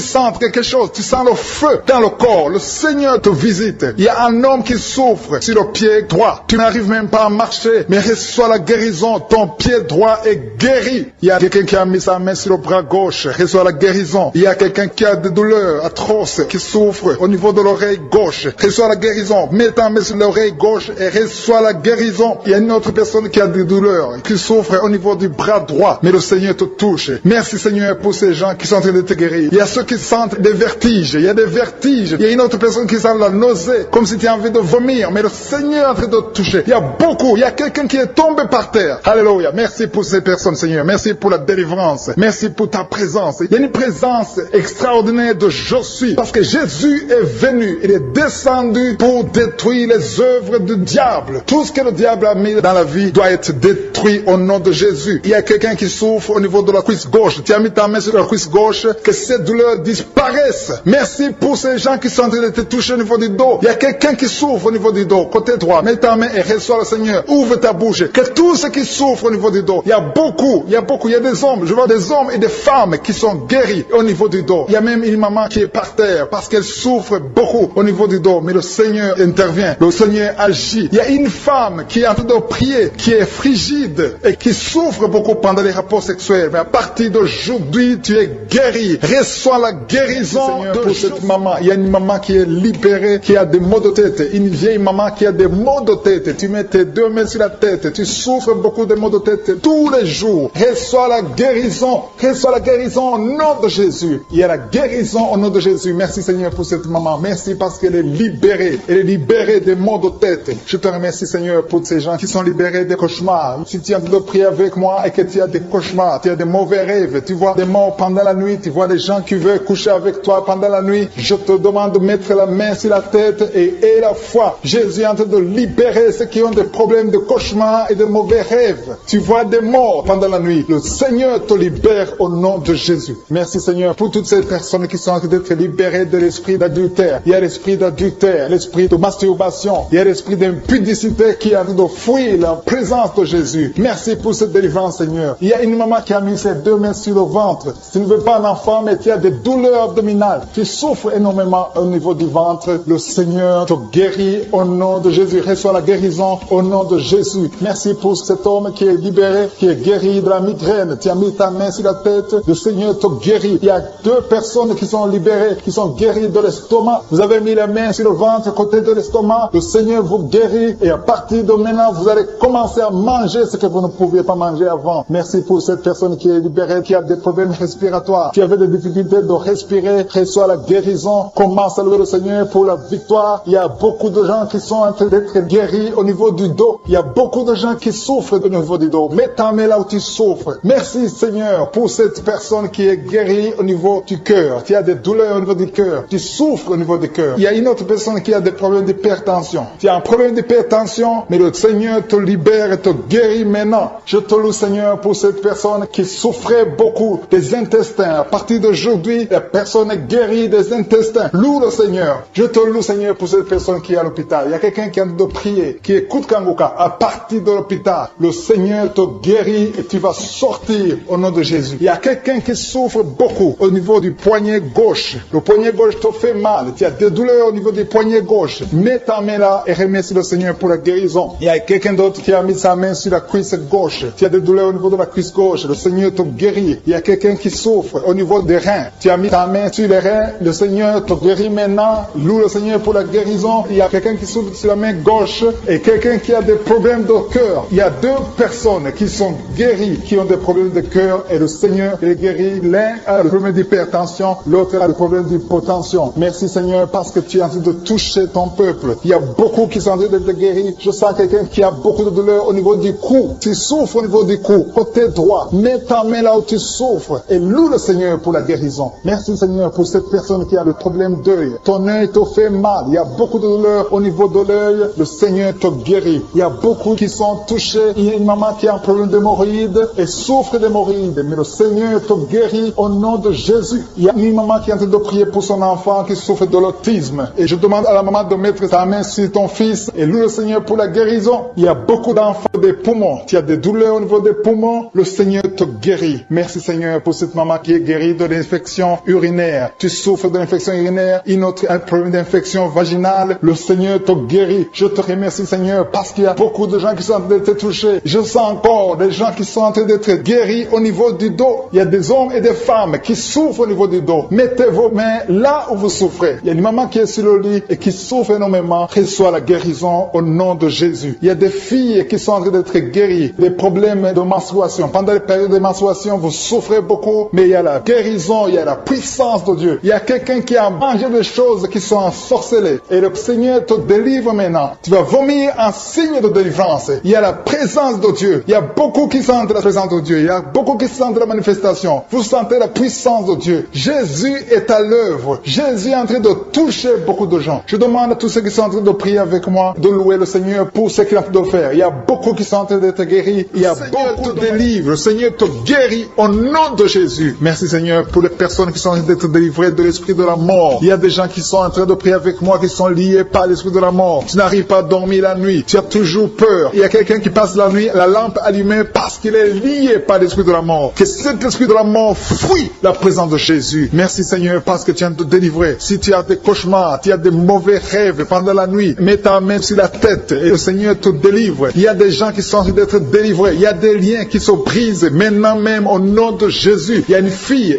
sentent quelque chose. Tu sens le feu dans le corps. Le Seigneur te visite. Il y a un homme qui souffre sur le pied droit. Tu n'arrives même pas à marcher. Mais reçois la guérison. Ton pied droit est guéri. Il y a quelqu'un qui a mis sa main sur le bras gauche. Reçois la guérison. Il y a quelqu'un qui a des douleurs atroces, qui souffre au niveau de l'oreille gauche. Reçois la guérison. Mets ta main sur l'oreille gauche et reçois la guérison. Il y a une autre personne qui a des douleurs, qui souffre au niveau du bras droit. Mais le Seigneur te touche. Merci Seigneur pour ces gens qui sont en train de te guérir. Il y a ceux qui sentent des vertiges. Il y a des vertiges. Il y a une autre personne qui sent la nausée, comme si tu as envie de vomir. Mais le Seigneur est en train de te toucher. Il y a beaucoup. Il y a quelqu'un qui est tombé par terre. Alléluia. Merci pour ces personnes Seigneur. Merci pour la délivrance. Merci pour ta présence. Il y a une présence extraordinaire de je suis. Parce que Jésus est venu. Il est descendu pour détruire les œuvres du diable. Tout ce que le diable a mis dans la vie doit être détruit au nom de Jésus. Il y a quelqu'un qui souffre au niveau de la cuisse gauche. Tu as mis ta main sur la cuisse gauche. Que cette douleur disparaisse. Merci pour ces gens qui sont en train de te toucher au niveau du dos. Il y a quelqu'un qui souffre au niveau du dos. Côté droit. Mets ta main et reçois le Seigneur. Ouvre ta bouche. Que tous ceux qui souffrent au niveau du dos. Il y a beaucoup. Il y a des hommes. Je vois des hommes et des femmes qui sont guéris au niveau du dos. Il y a même une maman qui est par terre parce qu'elle souffre beaucoup au niveau du dos. Mais le Seigneur intervient. Le Seigneur agit. Il y a une femme qui est en train de prier, qui est frigide et qui souffre beaucoup pendant les rapports sexuels. Mais à partir d'aujourd'hui, tu es guéri. Reçois la guérison pour cette maman. Il y a une maman qui est libérée, qui a des maux de tête. Une vieille maman qui a des maux de tête. Tu mets tes 2 mains sur la tête. Tu souffres beaucoup de maux de tête tous les jours. Reçois la guérison. Reçois la guérison au nom de Jésus. Il y a la guérison au nom de Jésus. Merci Seigneur pour cette maman. Merci parce qu'elle est libérée. Elle est libérée des maux de tête. Je te remercie Seigneur pour ces gens qui sont libérés des cauchemars. Si tu as de prier avec moi et que tu as des cauchemars, tu as des mauvais rêves, tu vois des morts pendant la nuit, tu vois des gens qui veulent coucher avec toi pendant la nuit, je te demande de mettre la main sur la tête et aie la foi. Jésus est en train de libérer ceux qui ont des problèmes de cauchemars et de mauvais rêves. Tu vois des morts pendant la nuit. Le Seigneur te libère au nom de Jésus. Merci Seigneur pour toutes ces personnes qui sont en train d'être libérées de l'esprit d'adultère. Il y a l'esprit d'adultère, l'esprit de masturbation, il y a l'esprit d'impudicité qui est en train de fuir la présence de Jésus. Merci pour cette délivrance Seigneur. Il y a une maman qui a mis ses 2 mains sur le ventre. Tu ne veux pas un enfant mais tu as des douleurs abdominales. Tu souffres énormément au niveau du ventre. Le Seigneur te guérit au nom de Jésus. Reçois la guérison au nom de Jésus. Merci pour cet homme qui est libéré, qui est guéri de la migraine. Tu as mis ta main sur la tête. Le Seigneur te guérit. Il y a 2 personnes qui sont libérées, qui sont guéries de l'estomac. Vous avez mis la main sur le ventre, côté de l'estomac. Le Seigneur vous guérit et à partir de maintenant, vous allez commencer à manger ce que vous ne pouviez pas manger avant. Merci pour cette personne qui est libérée, qui a des problèmes respiratoires, qui avait des difficultés de respirer. Reçois la guérison. Commence à louer le Seigneur pour pour la victoire. Il y a beaucoup de gens qui sont en train d'être guéris au niveau du dos. Il y a beaucoup de gens qui souffrent au niveau du dos. Mets ta main là où tu souffres. Merci Seigneur pour cette personne qui est guérie au niveau du cœur. Tu as des douleurs au niveau du cœur. Tu souffres au niveau du cœur. Il y a une autre personne qui a des problèmes d'hypertension. Tu as un problème d'hypertension, mais le Seigneur te libère et te guérit maintenant. Je te loue Seigneur pour cette personne qui souffrait beaucoup des intestins. À partir d'aujourd'hui, la personne est guérie des intestins. Loue le Seigneur. Je te loue Seigneur pour cette personne qui est à l'hôpital. Il y a quelqu'un qui a de prier, qui écoute Kanguka. À partir de l'hôpital, le Seigneur te guérit et tu vas sortir au nom de Jésus. Il y a quelqu'un qui souffre beaucoup au niveau du poignet gauche. Le poignet gauche te fait mal. Tu as des douleurs au niveau du poignet gauche. Mets ta main là et remercie le Seigneur pour la guérison. Il y a quelqu'un d'autre qui a mis sa main sur la cuisse gauche. Tu as des douleurs au niveau de la cuisse gauche. Le Seigneur te guérit. Il y a quelqu'un qui souffre au niveau des reins. Tu as mis ta main sur les reins. Le Seigneur te guérit maintenant. Loue le Seigneur pour la guérison. Il y a quelqu'un qui souffre sur la main gauche et quelqu'un qui a des problèmes de cœur. Il y a deux personnes qui sont guéries, qui ont des problèmes de cœur et le Seigneur les guérit. L'un a le problème d'hypertension, l'autre a le problème d'hypotension. Merci Seigneur parce que tu es en train de toucher ton peuple. Il y a beaucoup qui sont en train d'être guéris. Je sens quelqu'un qui a beaucoup de douleur au niveau du cou. Tu souffres au niveau du cou, côté droit. Mets ta main là où tu souffres et loue le Seigneur pour la guérison. Merci Seigneur pour cette personne qui a le problème d'œil. Ton œil te fait mal. Il y a beaucoup de douleur au niveau de l'œil. Le Seigneur te guérit. Il y a beaucoup qui sont touchés. Il y a une maman qui a un problème d'hémorroïdes et souffre d'hémorroïdes. Mais le Seigneur te guérit au nom de Jésus. Il y a une maman qui est en train de prier pour son enfant qui souffre de l'autisme. Et je demande à la maman de mettre sa main sur ton fils et loue le Seigneur pour la guérison. Il y a beaucoup d'enfants des poumons. Tu as des douleurs au niveau des poumons. Le Seigneur te guérit. Merci Seigneur pour cette maman qui est guérie de l'infection urinaire. Tu souffres de l'infection urinaire. Une autre a un problème d'infection vaginale. Le Seigneur te guérit. Je te remercie Seigneur parce qu'il y a beaucoup de gens qui sont en train d'être touchés. Je sens encore des gens qui sont en train d'être guéris au niveau du dos. Il y a des hommes et des femmes qui souffrent au niveau du dos. Mettez vos mains là où vous souffrez. Il y a une maman qui est sur le lit et qui souffre énormément. Reçoit la guérison au nom de Jésus. Il y a des filles qui sont en train d'être guéries. Des problèmes de menstruation. Pendant les périodes de menstruation, vous souffrez beaucoup, mais il y a la guérison, il y a la puissance de Dieu. Il y a quelqu'un qui a mangé des choses qui sont ensorcelées. Et le Seigneur te délivre maintenant. Tu vas vomir un signe de délivrance. Il y a la présence de Dieu. Il y a beaucoup qui sentent la présence de Dieu. Il y a beaucoup qui sentent la manifestation. Vous sentez la puissance de Dieu. Jésus est à l'œuvre. Jésus est en train de toucher beaucoup de gens. Je demande à tous ceux qui sont en train de prier avec moi de louer le Seigneur pour ce qu'il a fait de faire. Il y a beaucoup qui sont en train d'être guéris. Il y a beaucoup de délivres. Le Seigneur te guérit au nom de Jésus. Merci Seigneur pour les personnes qui sont en train d'être délivrées de l'esprit de la mort. Il y a des gens qui sont en train de prier avec moi qui sont liés par l'esprit de la mort. Tu n'arrives pas à dormir la nuit. Tu as toujours peur. Il y a quelqu'un qui passe la nuit, la lampe allumée parce qu'il est lié par l'esprit de la mort. Que cet esprit de la mort fuit la présence de Jésus. Merci Seigneur parce que tu viens de te délivrer. Si tu as des cauchemars, tu as des mauvais rêves pendant la nuit, mets ta main sur la tête et le Seigneur te délivre. Il y a des gens qui sont en train d'être délivrés. Il y a des liens qui se brisent maintenant même au nom de Jésus. Il y a une fille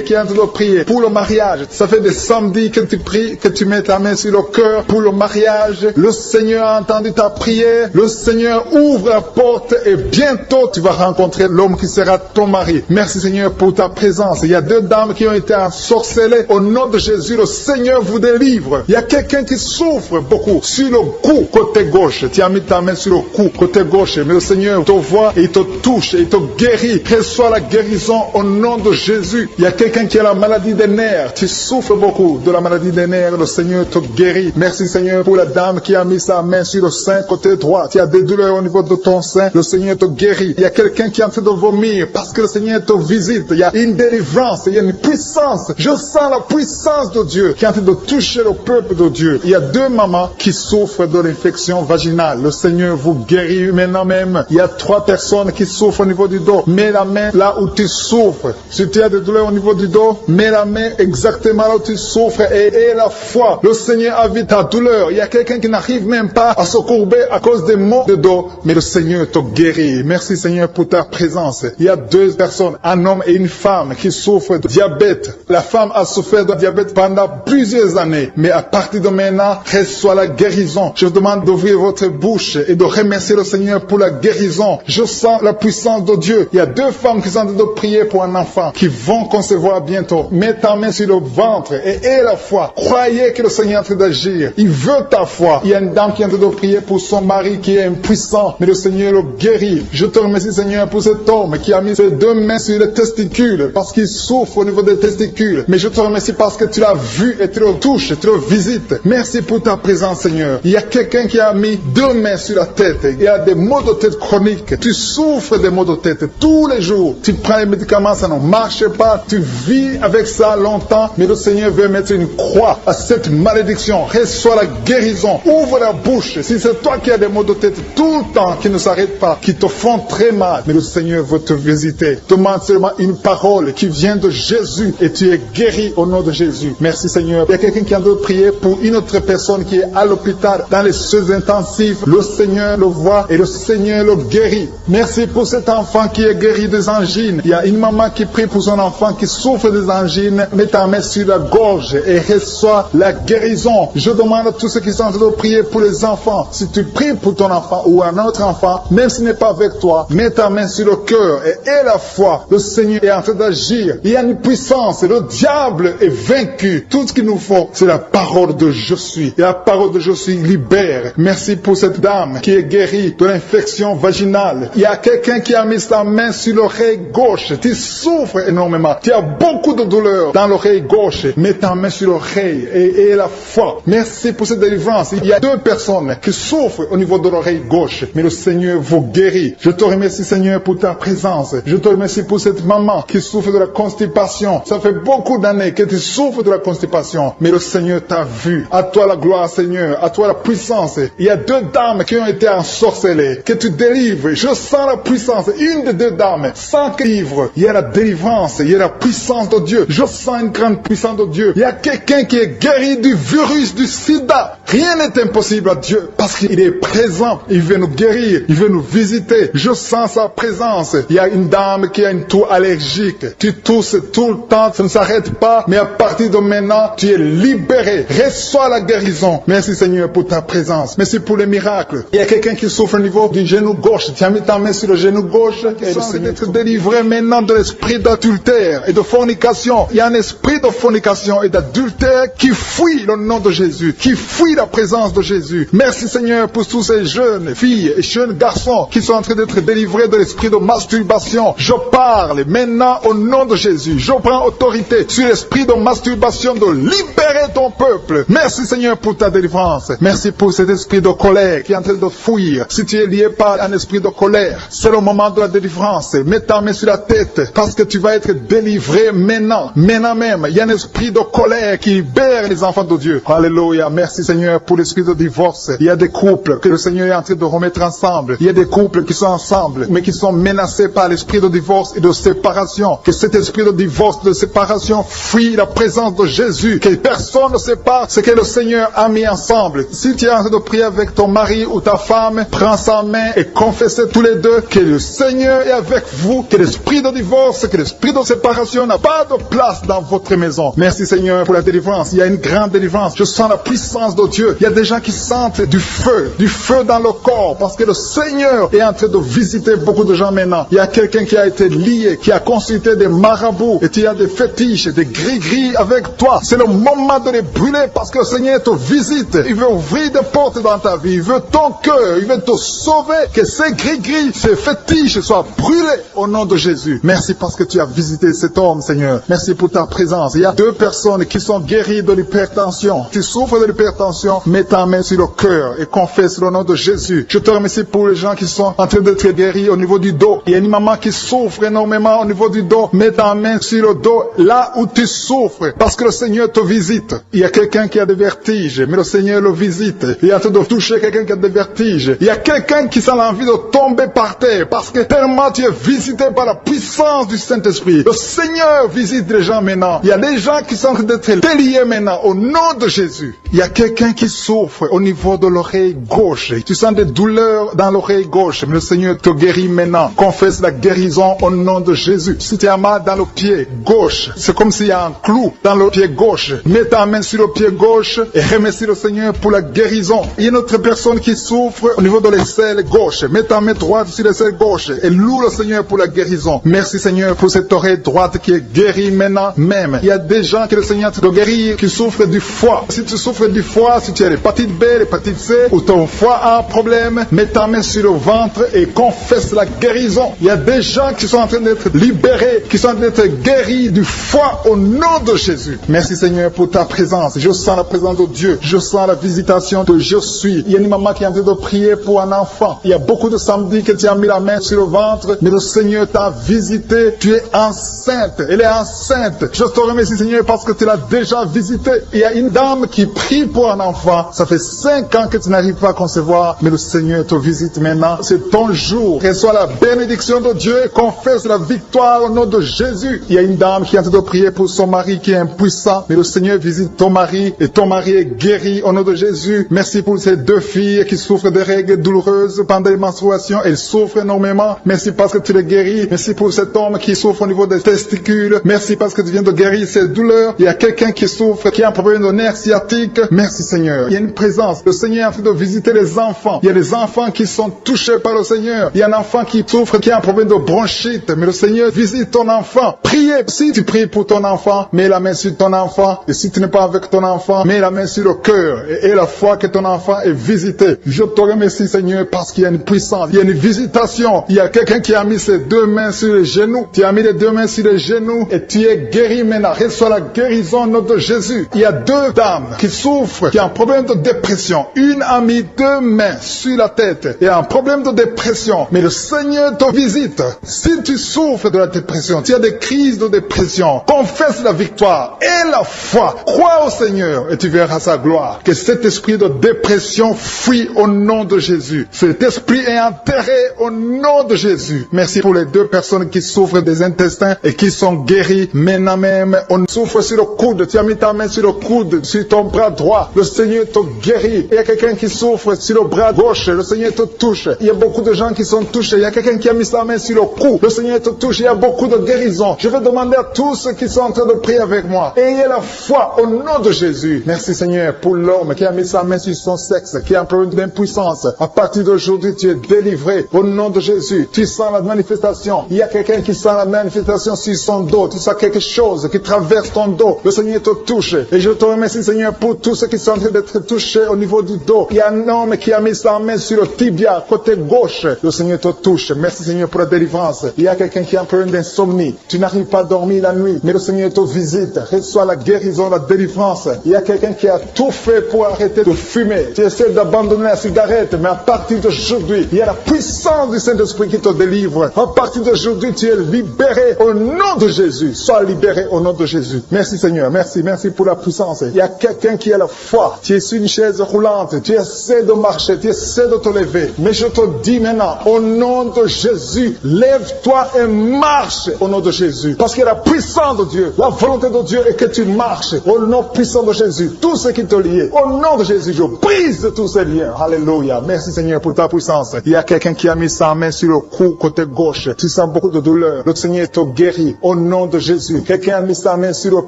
qui est en train de prier pour le mariage. Ça fait des samedis que tu pries, que tu mets ta main sur le cœur pour le mariage. Le Seigneur a entendu ta prière. Le Seigneur ouvre la porte et bientôt tu vas rencontrer l'homme qui sera ton mari. Merci Seigneur pour ta présence. Il y a deux dames qui ont été ensorcelées. Au nom de Jésus, le Seigneur vous délivre. Il y a quelqu'un qui souffre beaucoup sur le cou, côté gauche. Tu as mis ta main sur le cou, côté gauche. Mais le Seigneur te voit et il te touche et il te guérit. Reçois la guérison au nom de Jésus. Il y a quelqu'un qui a la maladie des nerfs. Tu souffres beaucoup de la maladie des nerfs. Le Seigneur te guérit. Merci Seigneur pour la dame qui a mis sa main sur le sein, côté droit. Tu as des douleurs au niveau de ton sein. Le Seigneur te guérit. Il y a quelqu'un qui est en train de vomir parce que le Seigneur te visite. Il y a une délivrance. Il y a une puissance. Je sens la puissance de Dieu qui est en train de toucher le peuple de Dieu. Il y a deux mamans qui souffrent de l'infection vaginale. Le Seigneur vous guérit maintenant même. Il y a 3 personnes qui souffrent au niveau du dos. Mets la main là où tu souffres. Si tu as des douleurs au niveau du dos, mets la main exactement là où tu souffres et aie la foi. Le Seigneur a vu ta douleur. Il y a quelqu'un qui n'arrive même pas à se courber à cause des maux de dos. Mais le Seigneur te guérit. Merci Seigneur pour ta présence. Il y a 2 personnes, un homme et une femme qui souffrent de diabète. La femme a souffert de diabète pendant plusieurs années. Mais à partir de maintenant, reçoit la guérison. Je vous demande d'ouvrir votre bouche et de remercier le Seigneur pour la guérison. Je sens la puissance de Dieu. Il y a 2 femmes qui sont en train de prier pour un enfant qui vont concevoir bientôt. Mets ta main sur le ventre et aie la foi. Croyez croyez que le Seigneur est en train d'agir. Il veut ta foi. Il y a une dame qui est en train de prier pour son mari qui est impuissant, mais le Seigneur le guérit. Je te remercie, Seigneur, pour cet homme qui a mis ses 2 mains sur les testicules parce qu'il souffre au niveau des testicules. Mais je te remercie parce que tu l'as vu et tu le touches, tu le visites. Merci pour ta présence, Seigneur. Il y a quelqu'un qui a mis 2 mains sur la tête. Il y a des maux de tête chroniques. Tu souffres des maux de tête tous les jours. Tu prends les médicaments, ça ne marche pas. Tu vis avec ça longtemps, mais le Seigneur veut mettre une croix à cette malédiction. Reçois la guérison. Ouvre la bouche. Si c'est toi qui as des maux de tête tout le temps, qui ne s'arrêtent pas, qui te font très mal, mais le Seigneur veut te visiter. Demande seulement une parole qui vient de Jésus et tu es guéri au nom de Jésus. Merci, Seigneur. Il y a quelqu'un qui a de prier pour une autre personne qui est à l'hôpital dans les soins intensifs. Le Seigneur le voit et le Seigneur le guérit. Merci pour cet enfant qui est guéri des angines. Il y a une maman qui prie pour son enfant qui souffre des angines. Mets ta main sur la gorge et reçois la guérison. Je demande à tous ceux qui sont en train de prier pour les enfants. Si tu pries pour ton enfant ou un autre enfant, même s'il n'est pas avec toi, mets ta main sur le cœur et aie la foi. Le Seigneur est en train d'agir. Il y a une puissance. Le diable est vaincu. Tout ce qu'il nous faut, c'est la parole de je suis. Et la parole de je suis libère. Merci pour cette dame qui est guérie de l'infection vaginale. Il y a quelqu'un qui a mis sa main sur l'oreille gauche. Tu souffres énormément. Tu as beaucoup de douleur dans l'oreille gauche. Mets ta main sur l'oreille et la foi. Merci pour cette délivrance. Il y a 2 personnes qui souffrent au niveau de l'oreille gauche. Mais le Seigneur vous guérit. Je te remercie, Seigneur, pour ta présence. Je te remercie pour cette maman qui souffre de la constipation. Ça fait beaucoup d'années que tu souffres de la constipation. Mais le Seigneur t'a vu. À toi la gloire, Seigneur. À toi la puissance. Il y a 2 dames qui ont été ensorcelées. Que tu délivres. Je sens la puissance. Une des 2 dames. Sans que livre. Il y a la délivrance. Il y a la puissance de Dieu. Je sens une grande puissance de Dieu. Il y a quelqu'un qui est guéri du virus du sida. Rien n'est impossible à Dieu. Parce qu'il est présent. Il veut nous guérir. Il veut nous visiter. Je sens sa présence. Il y a une dame qui a une toux allergique. Tu tousses tout le temps. Ça ne s'arrête pas. Mais à partir de maintenant, tu es libéré. Reçois la guérison. Merci, Seigneur, pour ta présence. Merci pour les miracles. Il y a quelqu'un qui souffre au niveau du genou gauche. Tu as mis ta main sur le genou gauche. Et le Seigneur être délivré maintenant de l'esprit d'adultère et de fornication. Il y a un esprit de fornication et d'adultère qui fuit le nom de Jésus, qui fuit la présence de Jésus. Merci, Seigneur, pour tous ces jeunes filles et jeunes garçons qui sont en train d'être délivrés de l'esprit de masturbation. Je parle maintenant au nom de Jésus. Je prends autorité sur l'esprit de masturbation de libérer ton peuple. Merci, Seigneur, pour ta délivrance. Merci pour cet esprit de colère qui est en train de fuir. Si tu es lié par un esprit de colère, c'est le moment de la délivrance. Mets ta main sur la tête parce que tu vas être délivré maintenant. Maintenant même, il y a un esprit de colère qui libère les enfants de Dieu. Alléluia. Merci, Seigneur, pour l'esprit de divorce. Il y a des couples que le Seigneur est en train de remettre ensemble. Il y a des couples qui sont ensemble, mais qui sont menacés par l'esprit de divorce et de séparation. Que cet esprit de divorce, de séparation, fuit la présence de Jésus. Que personne ne sépare ce que le Seigneur a mis ensemble. Si tu es en train de prier avec ton mari ou ta femme, prends sa main et confessez tous les deux que le Seigneur est avec vous, que l'esprit de divorce, que l'esprit de séparation n'a pas de place dans votre maison. Merci, Seigneur, pour la délivrance. Il y a une grande délivrance. Je sens la puissance de Dieu. Il y a des gens qui sentent du feu dans le corps, parce que le Seigneur est en train de visiter beaucoup de gens maintenant. Il y a quelqu'un qui a été lié, qui a consulté des marabouts, et tu as des fétiches, des gris-gris avec toi. C'est le moment de les brûler, parce que le Seigneur te visite. Il veut ouvrir des portes dans ta vie. Il veut ton cœur. Il veut te sauver. Que ces gris-gris, ces fétiches soient brûlés au nom de Jésus. Merci parce que tu as visité cet homme, Seigneur. Merci pour ta présence. Il y a 2 personnes qui sont guéries de l'hypertension. Tu souffres de l'hypertension, mets ta main sur le cœur et confesse le nom de Jésus. Je te remercie pour les gens qui sont en train d'être guéris au niveau du dos. Il y a une maman qui souffre énormément au niveau du dos. Mets ta main sur le dos, là où tu souffres, parce que le Seigneur te visite. Il y a quelqu'un qui a des vertiges, mais le Seigneur le visite. Il est en train de toucher quelqu'un qui a des vertiges. Il y a quelqu'un qui sent l'envie de tomber par terre, parce que tellement tu es visité par la puissance du Saint-Esprit. Le Seigneur visite les gens maintenant. Il y a des gens qui sont en train d'être déliés maintenant au nom de Jésus. Il y a quelqu'un qui souffre au niveau de l'oreille gauche. Tu sens des douleurs dans l'oreille gauche, mais le Seigneur te guérit maintenant. Confesse la guérison au nom de Jésus. Si tu as mal dans le pied gauche, c'est comme s'il y a un clou dans le pied gauche. Mets ta main sur le pied gauche et remercie le Seigneur pour la guérison. Il y a une autre personne qui souffre au niveau de l'aisselle gauche. Mets ta main droite sur l'aisselle gauche et loue le Seigneur pour la guérison. Merci Seigneur pour cette oreille droite qui est guérie maintenant même. Il y a des gens que le Seigneur te guérit qui souffrent du foie. Si tu souffres du foie, si tu as l'hépatite B, l'hépatite C, ou ton foie a un problème, mets ta main sur le ventre et confesse la guérison. Il y a des gens qui sont en train d'être libérés, qui sont en train d'être guéris du foie au nom de Jésus. Merci Seigneur pour ta présence. Je sens la présence de Dieu. Je sens la visitation de je suis. Il y a une maman qui est en train de prier pour un enfant. Il y a beaucoup de samedis que tu as mis la main sur le ventre, mais le Seigneur t'a visité. Tu es enceinte. Elle est enceinte. Je te remercie Seigneur parce que tu l'as déjà visité. Il y a une dame qui prie pour un enfant. Ça fait 5 ans que tu n'arrives pas à concevoir, mais le Seigneur te visite maintenant. C'est ton jour. Reçois la bénédiction de Dieu et confesse la victoire au nom de Jésus. Il y a une dame qui est en train de prier pour son mari qui est impuissant, mais le Seigneur visite ton mari et ton mari est guéri au nom de Jésus. Merci pour ces 2 filles qui souffrent de règles douloureuses pendant les menstruations. Elles souffrent énormément. Merci parce que tu les guéris. Merci pour cet homme qui souffre au niveau des testicules. Merci parce que tu viens de guérir ces douleurs. Il y a quelqu'un qui souffre, qui a un problème de nerf sciatique. Merci Seigneur. Il y a une présence. Le Seigneur est en train de visiter les enfants. Il y a des enfants qui sont touchés par le Seigneur. Il y a un enfant qui souffre, qui a un problème de bronchite. Mais le Seigneur visite ton enfant. Priez. Si tu pries pour ton enfant, mets la main sur ton enfant. Et si tu n'es pas avec ton enfant, mets la main sur le cœur. Et la foi que ton enfant est visité. Je te remercie Seigneur parce qu'il y a une puissance. Il y a une visitation. Il y a quelqu'un qui a mis ses 2 mains sur les genoux. Tu as mis les 2 mains sur les genoux et tu es guéri maintenant. Reçois la guérison au nom de Jésus. Il y a 2 dames qui souffrent, qui ont un problème de dépression. Une a mis 2 mains sur la tête et a un problème de dépression. Mais le Seigneur te visite. Si tu souffres de la dépression, tu as des crises de dépression, confesse la victoire et la foi. Crois au Seigneur et tu verras sa gloire. Que cet esprit de dépression fuit au nom de Jésus. Cet esprit est enterré au nom de Jésus. Merci pour les 2 personnes qui souffrent des intestins et qui sont guéries maintenant même. On souffre sur le coude. Tu as mis ta main sur le coude, sur ton bras droit. Le Seigneur te guérit. Il y a quelqu'un qui souffre sur le bras gauche. Le Seigneur te touche. Il y a beaucoup de gens qui sont touchés. Il y a quelqu'un qui a mis sa main sur le cou. Le Seigneur te touche. Il y a beaucoup de guérisons. Je vais demander à tous ceux qui sont en train de prier avec moi. Ayez la foi au nom de Jésus. Merci Seigneur pour l'homme qui a mis sa main sur son sexe, qui a un problème d'impuissance. À partir d'aujourd'hui, tu es délivré au nom de Jésus. Tu sens la manifestation. Il y a quelqu'un qui sent la manifestation sur son dos. Tu sens quelque chose qui traverse ton dos. Le Seigneur te touche. Et je te remercie Seigneur pour tous ceux qui sont en train d'être touchés au niveau du dos. Il y a un homme qui a mis sa main sur le tibia, côté gauche. Le Seigneur te touche. Merci Seigneur pour la délivrance. Il y a quelqu'un qui a un problème d'insomnie. Tu n'arrives pas à dormir la nuit, mais le Seigneur te visite. Reçois la guérison, la délivrance. Il y a quelqu'un qui a tout fait pour arrêter de fumer. Tu essaies d'abandonner la cigarette, mais à partir d'aujourd'hui, il y a la puissance du Saint-Esprit qui te délivre. À partir d'aujourd'hui, tu es libéré au nom de Jésus. Sois libéré au nom de Jésus. Merci Seigneur. Merci pour la puissance. Il y a quelqu'un qui a la foi. Tu es sur une chaise roulante. Tu essaies de marcher. Tu essaies de te lever. Mais je te dis maintenant, au nom de Jésus, lève-toi et marche au nom de Jésus. Parce qu'il y a la puissance de Dieu. La volonté de Dieu est que tu marches au nom puissant de Jésus. Tout ce qui te lie, au nom de Jésus, je brise tous ces liens. Alléluia. Merci Seigneur pour ta puissance. Il y a quelqu'un qui a mis sa main sur le cou côté gauche. Tu sens beaucoup de douleur. Le Seigneur te guérit au nom de Jésus. Quelqu'un a mis sa main sur le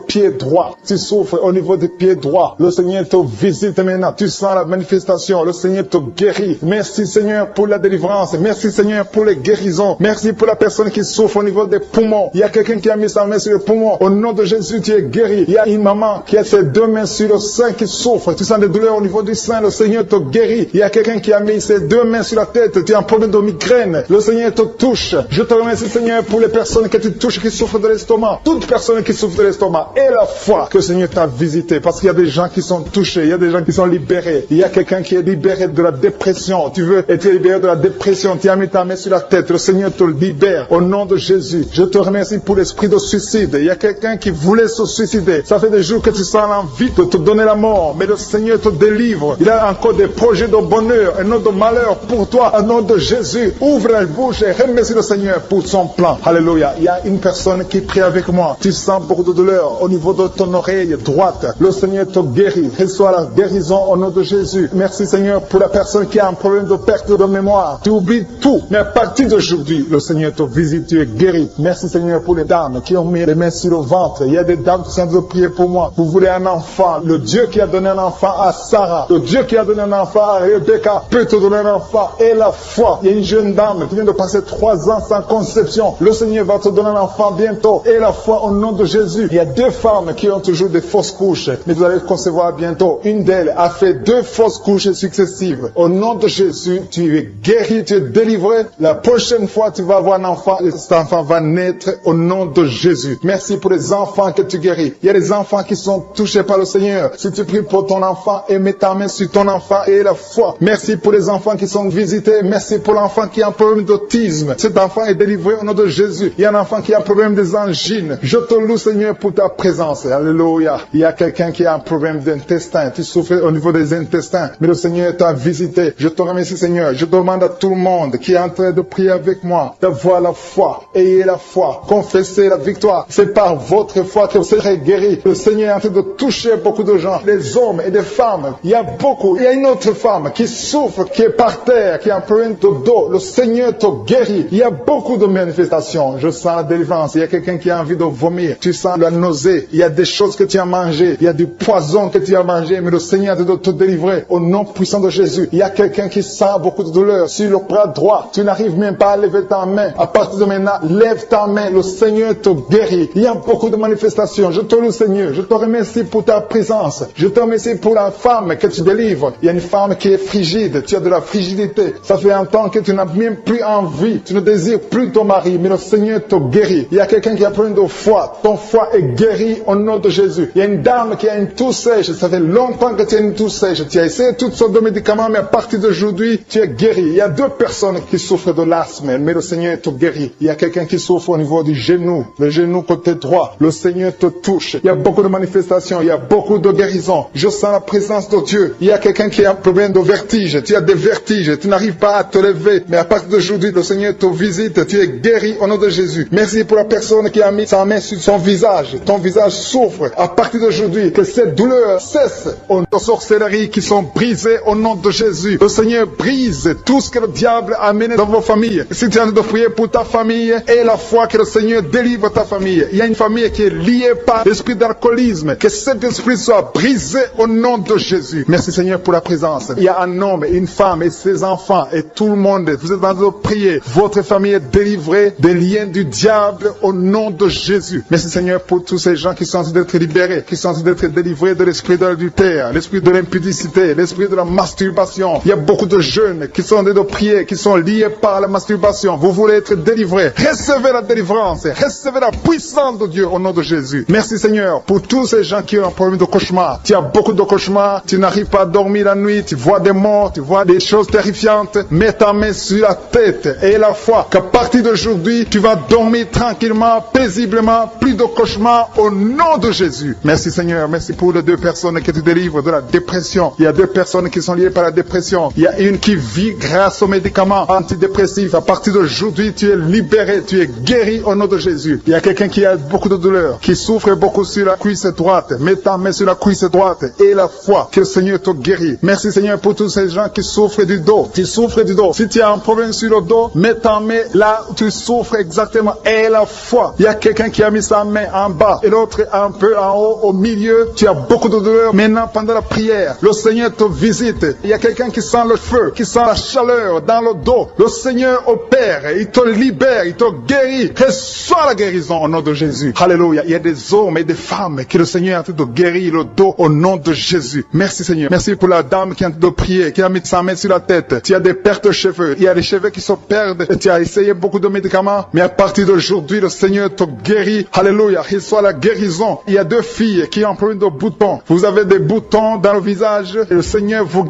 pied droit. Tu souffres au niveau du pied droit. Le Seigneur te visite maintenant. Tu sens la manifestation. Le Seigneur te guérit. Merci Seigneur pour la délivrance. Merci Seigneur pour les guérisons. Merci pour la personne qui souffre au niveau des poumons. Il y a quelqu'un qui a mis sa main sur le poumon. Au nom de Jésus, tu es guéri. Il y a une maman qui a ses 2 mains sur le sein qui souffre. Tu sens des douleurs au niveau du sein. Le Seigneur te guérit. Il y a quelqu'un qui a mis ses 2 mains sur la tête. Tu as un problème de migraine. Le Seigneur te touche. Je te remercie Seigneur pour les personnes que tu touches qui souffrent de l'estomac. Toute personne qui souffre de l'estomac. Et la foi que le Seigneur t'a visité. Parce qu'il y a des gens qui sont touchés. Il y a des gens qui sont libérés. Il y a quelqu'un qui est libéré de la dépression. Tu veux être libéré de la dépression. Tu as mis ta main sur la tête. Le Seigneur te libère. Au nom de Jésus. Je te remercie pour l'esprit de suicide. Il y a quelqu'un qui voulait se suicider. Ça fait des jours que tu sens l'envie de te donner la mort. Mais le Seigneur te délivre. Il a encore des projets de bonheur et non de malheur pour toi. Au nom de Jésus. Ouvre la bouche et remercie le Seigneur pour son plan. Alléluia. Il y a une personne qui prie avec moi. Tu sens beaucoup de douleur au niveau de ton oreille droite. Le Seigneur te guérit. Reçois reçois la guérison au nom de Jésus. Merci Seigneur pour la personne qui a un problème de perte de mémoire. Tu oublies tout, mais à partir d'aujourd'hui, le Seigneur te visite, tu es guéri. Merci Seigneur pour les dames qui ont mis les mains sur le ventre. Il y a des dames qui sont en train de prier pour moi. Vous voulez un enfant. Le Dieu qui a donné un enfant à Sarah, le Dieu qui a donné un enfant à Rebecca peut te donner un enfant. Et la foi. Il y a une jeune dame qui vient de passer 3 ans sans conception. Le Seigneur va te donner un enfant bientôt. Et la foi au nom de Jésus. Il y a 2 femmes qui ont toujours des fausses couches, mais vous allez concevoir bientôt. Une d'elles a fait 2 fausses couches successives. Au nom de Jésus, tu es guéri, tu es délivré. La prochaine fois, tu vas avoir un enfant et cet enfant va naître au nom de Jésus. Merci pour les enfants que tu guéris. Il y a des enfants qui sont touchés par le Seigneur. Si tu pries pour ton enfant et mets ta main sur ton enfant et la foi. Merci pour les enfants qui sont visités. Merci pour l'enfant qui a un problème d'autisme. Cet enfant est délivré au nom de Jésus. Il y a un enfant qui a un problème des angines. Je te loue, Seigneur, pour ta présence. Alléluia. Il y a quelqu'un qui a un problème d'intestin. Tu souffres au niveau des intestins. Mais le Seigneur t'a visité. Je te remercie, Seigneur. Je demande à tout le monde qui est en train de prier avec moi d'avoir la foi. Ayez la foi. Confessez la victoire. C'est par votre foi que vous serez guéris. Le Seigneur est en train de toucher beaucoup de gens. Des hommes et des femmes. Il y a beaucoup. Il y a une autre femme qui souffre, qui est par terre, qui a un problème de dos. Le Seigneur te guérit. Il y a beaucoup de manifestations. Je sens la délivrance. Il y a quelqu'un qui a envie de vomir. Tu sens la nausée. Il y a des choses que tu as mangées. Il y a du poison que tu as mangé. Mais le Seigneur est en train de te délivrer. Au nom puissant de Jésus. Il y a quelqu'un qui sent beaucoup de douleur sur le bras droit. Tu n'arrives même pas à lever ta main. À partir de maintenant, lève ta main. Le Seigneur te guérit. Il y a beaucoup de manifestations. Je te loue, Seigneur. Je te remercie pour ta présence. Je te remercie pour la femme que tu délivres. Il y a une femme qui est frigide. Tu as de la frigidité. Ça fait un temps que tu n'as même plus envie. Tu ne désires plus ton mari. Mais le Seigneur te guérit. Il y a quelqu'un qui a problème de foie. Ton foie est guéri au nom de Jésus. Il y a une dame qui a une toux sèche. Ça fait longtemps que tu as une toux sèche. Tu as essayé toutes sortes de médicaments, mais à partir d'aujourd'hui, tu es guéri. Il y a 2 personnes qui souffrent de l'asthme, mais le Seigneur te guérit. Il y a quelqu'un qui souffre au niveau du genou, le genou côté droit. Le Seigneur te touche. Il y a beaucoup de manifestations. Il y a beaucoup de guérisons. Je sens la présence de Dieu. Il y a quelqu'un qui a un problème de vertige. Tu as des vertiges. Tu n'arrives pas à te lever. Mais à partir d'aujourd'hui, le Seigneur te visite. Tu es guéri au nom de Jésus. Merci pour la personne qui a mis sa main sur son visage. Ton visage souffre. À partir d'aujourd'hui, que cette douleur cesse. Aux sorcelleries qui sont brisées au nom de Jésus. Le Seigneur brise tout ce que le diable a amené dans vos familles. Si tu es en train de prier pour ta famille, et la foi que le Seigneur délivre ta famille. Il y a une famille qui est liée par l'esprit d'alcoolisme. Que cet esprit soit brisé au nom de Jésus. Merci Seigneur pour la présence. Il y a un homme, une femme et ses enfants et tout le monde. Vous êtes en train de prier. Votre famille est délivrée des liens du diable au nom de Jésus. Merci Seigneur pour tous ces gens qui sont en train d'être libérés, qui sont en train d'être délivrés de l'esprit de l'adultère, l'esprit de l'impudicité, l'esprit de la masturbation. Il y a beaucoup de jeunes qui sont en train de prier, qui sont liés par la masturbation. Vous voulez être délivrés. Recevez la délivrance. Recevez la puissance de Dieu au nom de Jésus. Merci Seigneur pour tous ces gens qui ont un problème de cauchemar. Tu as beaucoup de cauchemars. Tu n'arrives pas à dormir la nuit. Tu vois des morts. Tu vois des choses terrifiantes. Mets ta main sur la tête et la foi qu'à partir d'aujourd'hui, tu vas dormir tranquillement, paisiblement. Plus de cauchemars au nom de Jésus. Merci Seigneur. Merci pour les 2 personnes que tu délivres de la dépression. Il y a 2 personnes qui sont liées par la dépression. Il y a une qui vit grâce aux médicaments antidépressifs. À partir d'aujourd'hui, tu es libéré, tu es guéri au nom de Jésus. Il y a quelqu'un qui a beaucoup de douleur, qui souffre beaucoup sur la cuisse droite. Mets ta main sur la cuisse droite et la foi que le Seigneur te guérit. Merci Seigneur pour tous ces gens qui souffrent du dos. Tu souffres du dos. Si tu as un problème sur le dos, mets ta main là où tu souffres exactement et la foi. Il y a quelqu'un qui a mis sa main en bas et l'autre un peu en haut, au milieu. Tu as beaucoup de douleur. Maintenant, pendant la prière, le Seigneur te visite. Il y a quelqu'un qui sent le feu, qui sent la chaleur dans le dos. Le Seigneur opère, il te libère, il te guérit. Reçois la guérison au nom de Jésus. Alléluia. Il y a des hommes et des femmes que le Seigneur est en train de guérir le dos au nom de Jésus. Merci Seigneur. Merci pour la dame qui est en train de prier, qui a mis sa main sur la tête. Tu as des pertes de cheveux. Il y a des cheveux qui se perdent. Et tu as essayé beaucoup de médicaments. Mais à partir d'aujourd'hui, le Seigneur te guérit. Alléluia. Reçois la guérison. Il y a 2 filles qui ont un problème de boutons. Vous avez des boutons dans le visage. Et le Seigneur vous